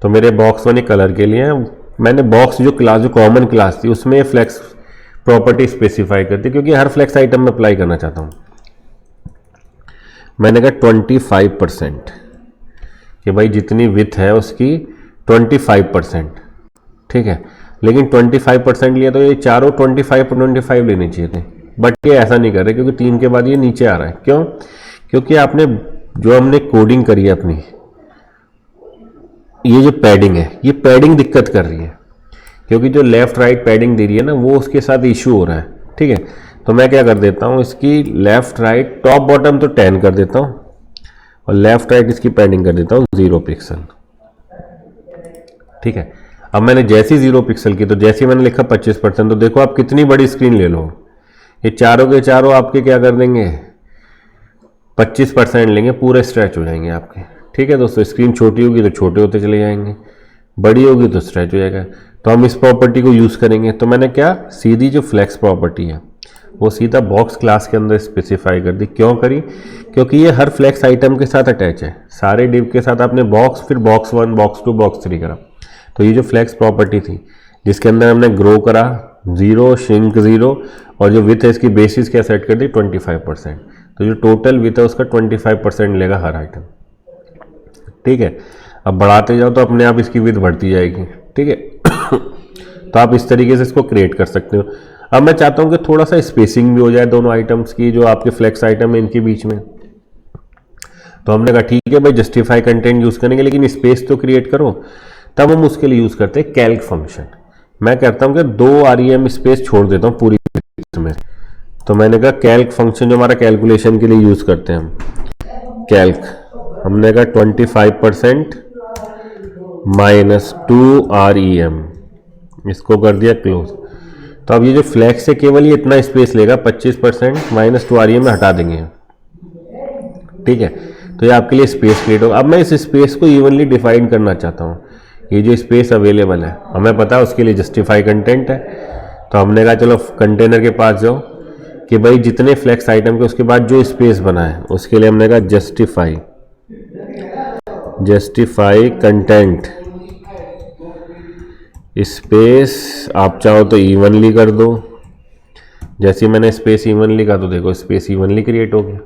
तो मेरे बॉक्स वाले कलर के लिए मैंने बॉक्स जो क्लास जो कॉमन क्लास थी उसमें फ्लैक्स प्रॉपर्टी स्पेसिफाई कर दी, क्योंकि हर फ्लैक्स आइटम में अप्लाई करना चाहता हूँ। मैंने कहा 25%, कि भाई जितनी विथ है उसकी 25%। ठीक है, लेकिन 25% लिया तो ये चारों 25 लेने चाहिए थे, बट ये ऐसा नहीं कर रहे, क्योंकि 3 के बाद ये नीचे आ रहा है। क्यों? क्योंकि आपने जो हमने कोडिंग करी है अपनी, ये जो पैडिंग है, ये पैडिंग दिक्कत कर रही है, क्योंकि जो लेफ्ट राइट पैडिंग दे रही है ना वो उसके साथ इशू हो रहा है। ठीक है, तो मैं क्या कर देता हूँ, इसकी लेफ्ट राइट टॉप बॉटम तो 10 कर देता हूँ, और लेफ्ट राइट इसकी पैडिंग कर देता हूँ 0 पिक्सल। ठीक है, अब मैंने जैसी 0 पिक्सल की, तो जैसे मैंने लिखा 25%, तो देखो आप कितनी बड़ी स्क्रीन ले लो, ये चारों के चारों आपके क्या कर देंगे, 25% लेंगे, पूरे स्ट्रेच हो जाएंगे आपके। ठीक है दोस्तों, स्क्रीन छोटी होगी तो छोटे होते चले जाएंगे, बड़ी होगी तो स्ट्रेच हो जाएगा। तो हम इस प्रॉपर्टी को यूज़ करेंगे। तो मैंने क्या सीधी जो फ्लैक्स प्रॉपर्टी है वो सीधा बॉक्स क्लास के अंदर स्पेसिफाई कर दी। क्यों करी? क्योंकि ये हर फ्लैक्स आइटम के साथ अटैच है, सारे डिव के साथ आपने बॉक्स, फिर बॉक्स 1 बॉक्स 2 बॉक्स 3 करा। तो ये जो फ्लैक्स प्रॉपर्टी थी जिसके अंदर हमने ग्रो करा 0 श्रिंक 0, और जो विथ है इसकी बेसिस क्या सेट कर दी 25%। तो जो टोटल विथ है उसका 25% लेगा हर आइटम। ठीक है, अब बढ़ाते जाओ तो अपने आप इसकी विथ बढ़ती जाएगी। ठीक है तो आप इस तरीके से इसको क्रिएट कर सकते हो। अब मैं चाहता हूं कि थोड़ा सा स्पेसिंग भी हो जाए दोनों आइटम्स की, जो आपके फ्लैक्स आइटम है इनके बीच में। तो हमने कहा ठीक है भाई, जस्टिफाई कंटेंट यूज करेंगे, लेकिन स्पेस तो क्रिएट करो। तब हम उसके लिए यूज करते हैं कैल्क फंक्शन। मैं कहता हूं कि 2 REM स्पेस छोड़ देता हूं पूरी में। तो मैंने कहा कैल्क फंक्शन जो हमारा कैलकुलेशन के लिए यूज करते हैं हम, कैल्क, हमने कहा 25% -2 REM, इसको कर दिया क्लोज। तो अब ये जो फ्लैक्स है केवल ये इतना स्पेस लेगा, 25% -2 REM में हटा देंगे। ठीक है, तो ये आपके लिए स्पेस क्रिएट होगा। अब मैं इस स्पेस को इवनली डिफाइन करना चाहता हूँ। ये जो स्पेस अवेलेबल है हमें पता है उसके लिए जस्टिफाई कंटेंट है। तो हमने कहा चलो कंटेनर के पास जाओ कि भाई जितने फ्लैक्स आइटम के उसके बाद जो स्पेस बना है उसके लिए हमने कहा जस्टिफाई कंटेंट स्पेस। आप चाहो तो इवनली कर दो। जैसे मैंने स्पेस इवनली का, तो देखो स्पेस इवनली क्रिएट हो गया।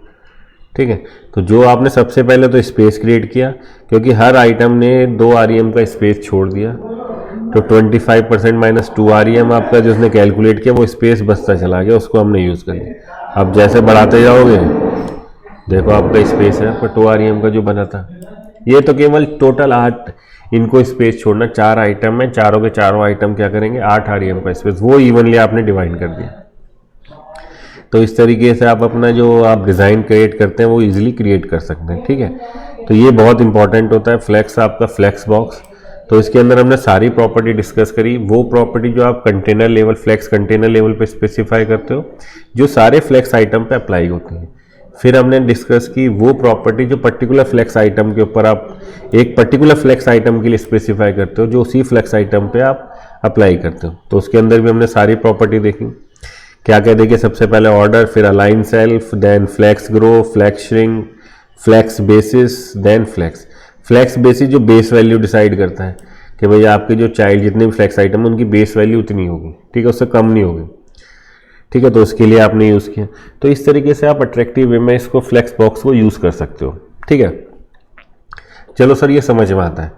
ठीक है, तो जो आपने सबसे पहले तो स्पेस क्रिएट किया, क्योंकि हर आइटम ने 2 REM का स्पेस छोड़ दिया, तो 25% -2 REM आपका जो उसने कैलकुलेट किया वो स्पेस बचता चला गया, उसको हमने यूज़ कर लिया। अब जैसे बढ़ाते जाओगे देखो आपका स्पेस है आपका 2 REM का जो बना था। ये तो केवल टोटल 8 इनको स्पेस छोड़ना, 4 आइटम में, चारों के चारों आइटम क्या करेंगे 8 REM का स्पेस, वो इवनली आपने डिवाइड कर दिया। तो इस तरीके से आप अपना जो आप डिज़ाइन क्रिएट करते हैं वो इजीली क्रिएट कर सकते हैं। ठीक है, तो ये बहुत इंपॉर्टेंट होता है फ्लैक्स, आपका फ्लैक्स बॉक्स। तो इसके अंदर हमने सारी प्रॉपर्टी डिस्कस करी। वो प्रॉपर्टी जो आप container level, flex container level पे स्पेसिफाई करते हो, जो सारे फ्लैक्स आइटम पे अप्लाई होती हैं। फिर हमने डिस्कस की वो प्रॉपर्टी जो पर्टिकुलर फ्लेक्स आइटम के ऊपर आप एक पर्टिकुलर फ्लेक्स आइटम के लिए स्पेसिफाई करते हो, जो उसी फ्लेक्स आइटम पे आप अप्लाई करते हो। तो उसके अंदर भी हमने सारी प्रॉपर्टी देखी। क्या क्या देखिए, सबसे पहले ऑर्डर, फिर align self, then flex grow, flex shrink, flex basis, then flex. Flex basis जो बेस वैल्यू डिसाइड करता है कि भाई आपके जो चाइल्ड जितने भी फ्लेक्स आइटम है उनकी बेस वैल्यू उतनी होगी, ठीक है, उससे कम नहीं होगी, ठीक है। तो उसके लिए आपने यूज़ किया। तो इस तरीके से आप अट्रैक्टिव वे में इसको फ्लेक्स बॉक्स को यूज़ कर सकते हो, ठीक है। चलो सर, ये समझ में आता है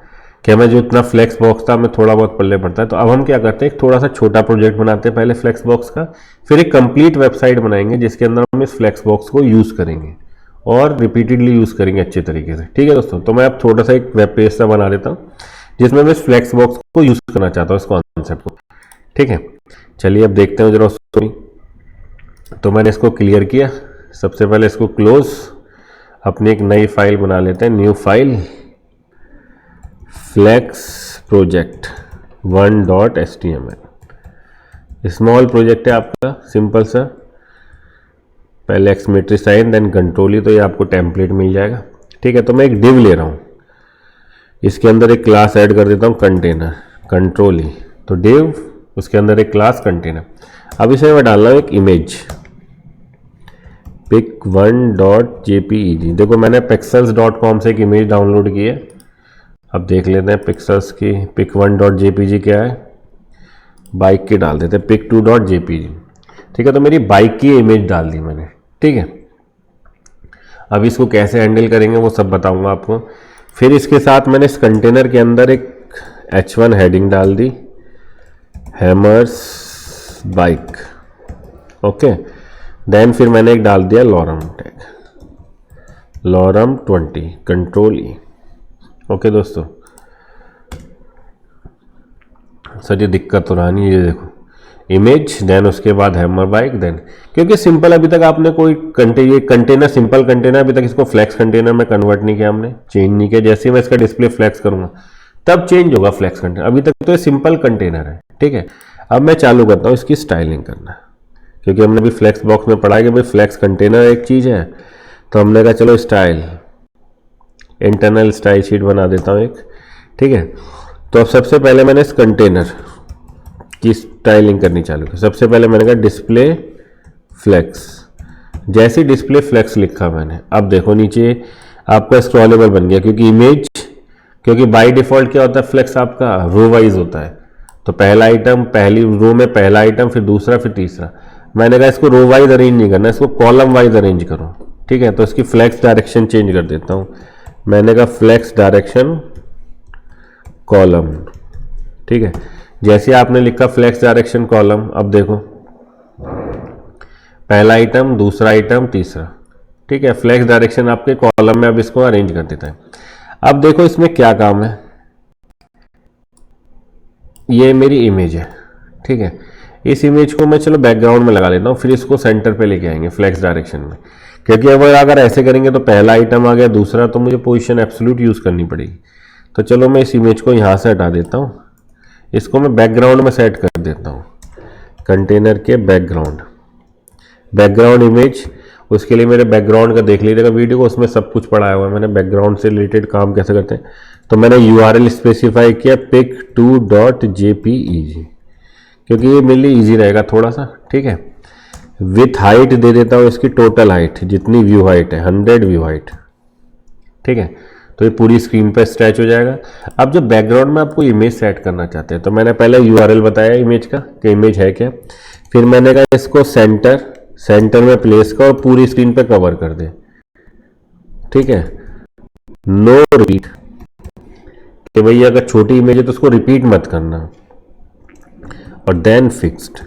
कि हमें जो इतना फ्लेक्स बॉक्स था हमें थोड़ा बहुत पल्ले पड़ता है। तो अब हम क्या करते हैं, एक थोड़ा सा छोटा प्रोजेक्ट बनाते हैं पहले फ्लेक्स बॉक्स का, फिर एक कंप्लीट वेबसाइट बनाएंगे जिसके अंदर हम इस फ्लेक्स बॉक्स को यूज़ करेंगे और रिपीटेडली यूज़ करेंगे अच्छे तरीके से, ठीक है दोस्तों। तो मैं अब छोटा सा एक वेब पेज सा बना देता हूँ जिसमें मैं इस फ्लेक्स बॉक्स को यूज़ करना चाहता हूँ, इस कॉन्सेप्ट को, ठीक है। चलिए अब देखते हैं जरा स्टोरी। तो मैंने इसको क्लियर किया। सबसे पहले इसको क्लोज, अपनी एक नई फाइल बना लेते हैं, new file, flex project 1.html। Small project है आपका, सिंपल सा। पहले एक्सक्लेमेटरी साइन देन कंट्रोल, तो ये आपको टेम्पलेट मिल जाएगा, ठीक है। तो मैं एक डिव ले रहा हूँ, इसके अंदर एक क्लास ऐड कर देता हूँ कंटेनर, कंट्रोल ही, तो डिव, उसके अंदर एक क्लास कंटेनर। अब इसे मैं डाल रहा हूँ एक इमेज, pic1.jpeg। देखो मैंने pixels.com से एक इमेज डाउनलोड की है। अब देख लेते हैं पिक्सल्स की pic1.jpg क्या है, बाइक की डाल देते हैं pic2.jpg, ठीक है। तो मेरी बाइक की इमेज डाल दी मैंने, ठीक है। अब इसको कैसे हैंडल करेंगे वो सब बताऊंगा आपको। फिर इसके साथ मैंने इस कंटेनर के अंदर एक h1 हेडिंग डाल दी, हैमर्स बाइक, ओके। देन फिर मैंने एक डाल दिया लॉरम टैग, लॉरम 20, कंट्रोल ई, ओके दोस्तों। सर ये दिक्कत तो रहा नहीं, ये देखो इमेज, देन उसके बाद हैमर बाइक, देन क्योंकि सिंपल अभी तक आपने कोई ये कंटेनर, सिंपल कंटेनर, अभी तक इसको फ्लेक्स कंटेनर में कन्वर्ट नहीं किया हमने, चेंज नहीं किया। जैसे मैं इसका डिस्प्ले फ्लेक्स करूंगा तब चेंज होगा फ्लेक्स कंटेनर, अभी तक तो ये सिंपल कंटेनर है, ठीक है। अब मैं चालू करता हूँ इसकी स्टाइलिंग करना, क्योंकि हमने अभी फ्लेक्स बॉक्स में पढ़ा है कि भाई फ्लेक्स कंटेनर एक चीज़ है। तो हमने कहा चलो स्टाइल, इंटरनल स्टाइल शीट बना देता हूँ एक, ठीक है। तो अब सबसे पहले मैंने इस कंटेनर की स्टाइलिंग करनी चालू की। सबसे पहले मैंने कहा डिस्प्ले फ्लेक्स, जैसे डिस्प्ले फ्लेक्स लिखा मैंने, अब देखो नीचे आपका स्क्रॉलेबल बन गया, क्योंकि इमेज, क्योंकि बाय डिफॉल्ट क्या होता है फ्लेक्स आपका रो वाइज होता है। तो पहला आइटम, पहली रो में पहला आइटम, फिर दूसरा, फिर तीसरा। मैंने कहा इसको रो वाइज अरेंज नहीं करना, इसको कॉलम वाइज अरेंज करो, ठीक है। तो इसकी फ्लेक्स डायरेक्शन चेंज कर देता हूँ। मैंने कहा फ्लेक्स डायरेक्शन कॉलम, ठीक है। जैसे आपने लिखा फ्लेक्स डायरेक्शन कॉलम, अब देखो पहला आइटम, दूसरा आइटम, तीसरा, ठीक है। फ्लेक्स डायरेक्शन आपके कॉलम में अब इसको अरेंज कर देता है। अब देखो इसमें क्या काम है, ये मेरी इमेज है, ठीक है। इस इमेज को मैं चलो बैकग्राउंड में लगा लेता हूँ, फिर इसको सेंटर पे लेके आएंगे फ्लेक्स डायरेक्शन में, क्योंकि अगर ऐसे करेंगे तो पहला आइटम आ गया, दूसरा, तो मुझे पोजीशन एब्सोल्यूट यूज़ करनी पड़ेगी। तो चलो मैं इस इमेज को यहाँ से हटा देता हूँ, इसको मैं बैकग्राउंड में सेट कर देता हूँ, कंटेनर के बैकग्राउंड इमेज। उसके लिए मेरे बैकग्राउंड का देख लीजिएगा वीडियो को, उसमें सब कुछ पढ़ाया हुआ है मैंने, बैकग्राउंड से रिलेटेड काम कैसे करते हैं। तो मैंने URL स्पेसिफाई किया pic2.jpeg, क्योंकि ये मेरे लिए ईजी रहेगा थोड़ा सा, ठीक है। विथ हाइट दे देता हूँ इसकी, टोटल हाइट जितनी व्यू हाइट है 100 व्यू हाइट, ठीक है। तो ये पूरी स्क्रीन पे स्ट्रेच हो जाएगा। अब जब बैकग्राउंड में आपको इमेज सेट करना चाहते हैं, तो मैंने पहले URL बताया इमेज का कि इमेज है क्या, फिर मैंने कहा इसको सेंटर में प्लेस का और पूरी स्क्रीन पे कवर कर दे, ठीक है। नो रिपीट, कि भैया अगर छोटी इमेज है तो उसको रिपीट मत करना। और देन फिक्स्ड,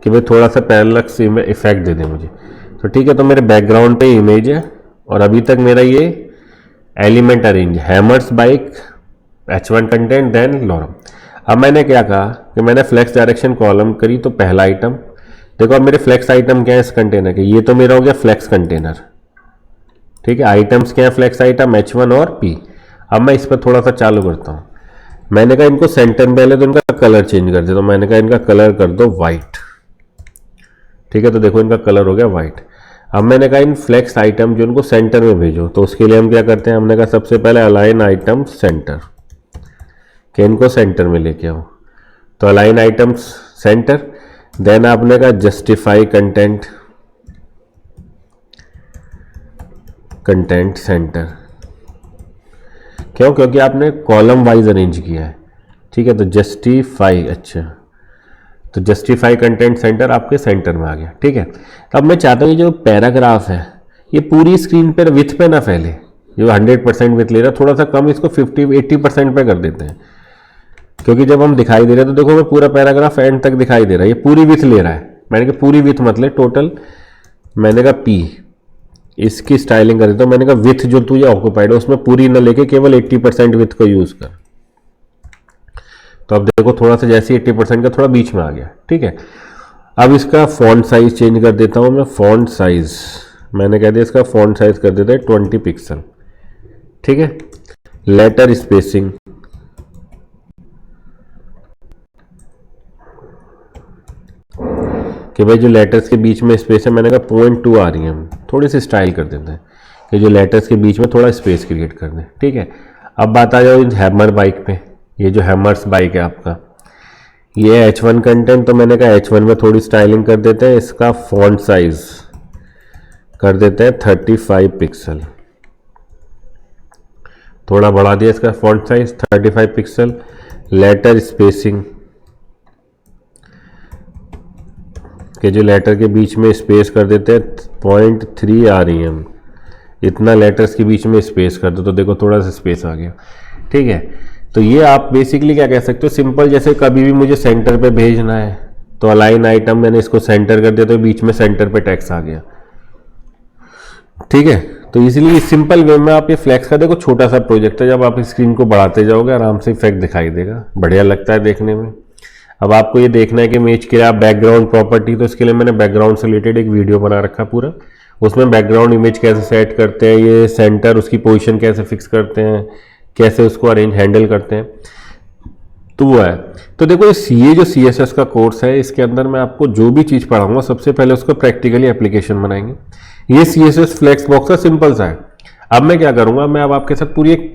कि भाई थोड़ा सा पैरेलक्स इफेक्ट दे दे मुझे, तो ठीक है। तो मेरे बैकग्राउंड पे इमेज है और अभी तक मेरा ये एलिमेंट अरेंज, हैमर्स बाइक, H1 कंटेंट, देन लॉरम। अब मैंने क्या कहा कि मैंने फ्लेक्स डायरेक्शन कॉलम करी, तो पहला आइटम देखो, अब मेरे फ्लेक्स आइटम क्या है इस कंटेनर के, ये तो मेरा हो गया फ्लेक्स कंटेनर, ठीक है। आइटम्स क्या है फ्लेक्स आइटम H1 और P। अब मैं इस पर थोड़ा सा चालू करता हूँ। मैंने कहा इनको सेंटर में, पहले तो इनका कलर चेंज कर दे, तो मैंने कहा इनका कलर कर दो वाइट, ठीक है। तो देखो इनका कलर हो गया वाइट। अब मैंने कहा इन फ्लेक्स आइटम जो उनको सेंटर में भेजो, तो उसके लिए हम क्या करते हैं, हमने कहा सबसे पहले अलाइन आइटम सेंटर, कि इनको सेंटर में लेके आओ। तो अलाइन आइटम्स सेंटर, देन आपने कहा जस्टिफाई कंटेंट, कंटेंट सेंटर। क्यों? क्योंकि आपने कॉलम वाइज अरेंज किया है, ठीक है। तो जस्टिफाई, अच्छा, तो जस्टिफाई कंटेंट सेंटर आपके सेंटर में आ गया, ठीक है। अब मैं चाहता हूँ ये जो पैराग्राफ है ये पूरी स्क्रीन पर विथ पे ना फैले, जो 100% विथ ले रहा है, थोड़ा सा कम इसको 50-80% पे कर देते हैं, क्योंकि जब हम दिखाई दे रहे हैं तो देखो मैं पूरा पैराग्राफ एंड तक दिखाई दे रहा है, ये पूरी विथ ले रहा है। मैंने कहा पूरी विथ मतलब टोटल, मैंने कहा पी, इसकी स्टाइलिंग कर देता हूँ। मैंने कहा विथ जो तुझे ऑक्यूपाइड है उसमें पूरी ना लेके केवल 80% विथ को यूज कर। तो अब देखो थोड़ा सा जैसे 80% का थोड़ा बीच में आ गया, ठीक है। अब इसका फॉन्ट साइज चेंज कर देता हूँ मैं। फॉन्ट साइज मैंने कह दिया इसका फॉन्ट साइज कर देता है 20 पिक्सल, ठीक है। लेटर स्पेसिंग, कि भाई जो लेटर्स के बीच में स्पेस है, मैंने कहा 0.2 आ रही है, हम थोड़ी सी स्टाइल कर देते हैं कि जो लेटर्स के बीच में थोड़ा स्पेस क्रिएट कर दें, ठीक है। अब बात आ जाओ हैमर बाइक पे, ये जो हैमर्स बाइक है आपका, ये H1 कंटेंट, तो मैंने कहा H1 में थोड़ी स्टाइलिंग कर देते हैं। इसका फॉन्ट साइज कर देते हैं 35 पिक्सल, थोड़ा बढ़ा दिया इसका font size 35 pixel. Letter spacing, कि जो लेटर के बीच में स्पेस कर देते हैं 0.3 आ रही है, हम इतना लेटर्स के बीच में स्पेस कर दो, तो देखो थोड़ा सा स्पेस आ गया, ठीक है। तो ये आप बेसिकली क्या कह सकते हो, सिंपल, जैसे कभी भी मुझे सेंटर पे भेजना है तो अलाइन आइटम मैंने इसको सेंटर कर दिया तो बीच में सेंटर पे टेक्स्ट आ गया, ठीक है। तो इसीलिए सिंपल वे में आप ये फ्लेक्स का, देखो छोटा सा प्रोजेक्ट है, जब आप स्क्रीन को बढ़ाते जाओगे आराम से इफेक्ट दिखाई देगा, बढ़िया लगता है देखने में। अब आपको ये देखना है कि इमेज के लिए आप बैकग्राउंड प्रॉपर्टी, तो इसके लिए मैंने बैकग्राउंड से रिलेटेड एक वीडियो बना रखा पूरा, उसमें बैकग्राउंड इमेज कैसे सेट करते हैं, ये सेंटर उसकी पोजीशन कैसे फिक्स करते हैं, कैसे उसको अरेंज हैंडल करते हैं, तो वो है। तो देखो ये जो CSS का कोर्स है, इसके अंदर मैं आपको जो भी चीज़ पढ़ाऊंगा सबसे पहले उसको प्रैक्टिकली एप्लीकेशन बनाएंगे। ये CSS फ्लेक्स बॉक्स का सिंपल सा है। अब मैं क्या करूंगा, मैं अब आपके साथ पूरी एक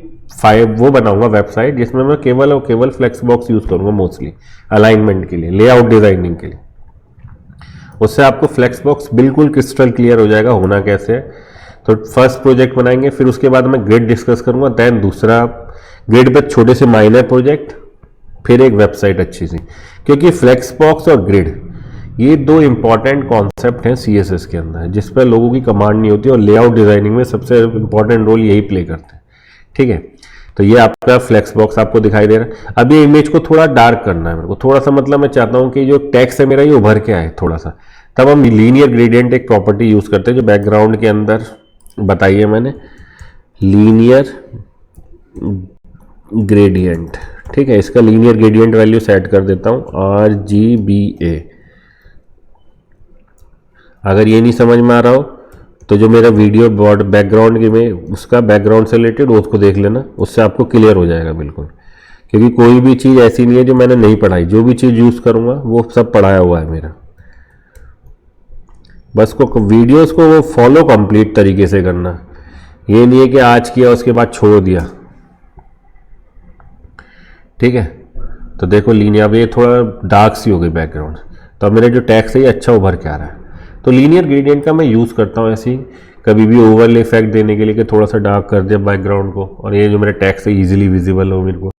वो बनाऊंगा वेबसाइट, जिसमें मैं केवल और केवल फ्लेक्स बॉक्स यूज करूंगा मोस्टली अलाइनमेंट के लिए, लेआउट डिजाइनिंग के लिए। उससे आपको फ्लेक्स बॉक्स बिल्कुल क्रिस्टल क्लियर हो जाएगा होना कैसे है। तो फर्स्ट प्रोजेक्ट बनाएंगे, फिर उसके बाद मैं ग्रिड डिस्कस करूंगा, देन दूसरा ग्रिड पे छोटे से माइनर प्रोजेक्ट, फिर एक वेबसाइट अच्छी सी। क्योंकि फ्लेक्स बॉक्स और ग्रिड ये दो इंपॉर्टेंट कॉन्सेप्ट हैं CSS के अंदर, जिस पर लोगों की कमांड नहीं होती, और लेआउट डिजाइनिंग में सबसे इंपॉर्टेंट रोल यही प्ले करते हैं, ठीक है। तो ये आपका फ्लेक्स बॉक्स आपको दिखाई दे रहा है। अब ये इमेज को थोड़ा डार्क करना है मेरे को, थोड़ा सा, मतलब मैं चाहता हूँ कि जो टेक्स्ट है मेरा ये उभर के आए थोड़ा सा, तब हम लीनियर ग्रेडियंट एक प्रॉपर्टी यूज करते हैं जो बैकग्राउंड के अंदर बताई है मैंने, लीनियर ग्रेडियंट, ठीक है। इसका लीनियर ग्रेडियंट वैल्यू सेट कर देता हूँ RGBA। अगर ये नहीं समझ में आ रहा हो तो जो मेरा वीडियो बोर्ड बैकग्राउंड के में उसका बैकग्राउंड से रिलेटेड उसको देख लेना, उससे आपको क्लियर हो जाएगा बिल्कुल। क्योंकि कोई भी चीज़ ऐसी नहीं है जो मैंने नहीं पढ़ाई, जो भी चीज़ यूज़ करूँगा वो सब पढ़ाया हुआ है मेरा। बस को वीडियोस को वो फॉलो कंप्लीट तरीके से करना, ये नहीं है कि आज किया उसके बाद छोड़ दिया, ठीक है। तो देखो लीनियर, अब ये थोड़ा डार्क सी हो गई बैकग्राउंड, तो अब मेरा जो टेक्स्ट है ये अच्छा उभर के आ रहा है। तो लीनियर ग्रेडियंट का मैं यूज़ करता हूँ ऐसे ही कभी भी ओवरले इफेक्ट देने के लिए, कि थोड़ा सा डार्क कर दिया बैकग्राउंड को, और ये जो मेरा टेक्स्ट है ईजिली विजिबल हो मेरे को।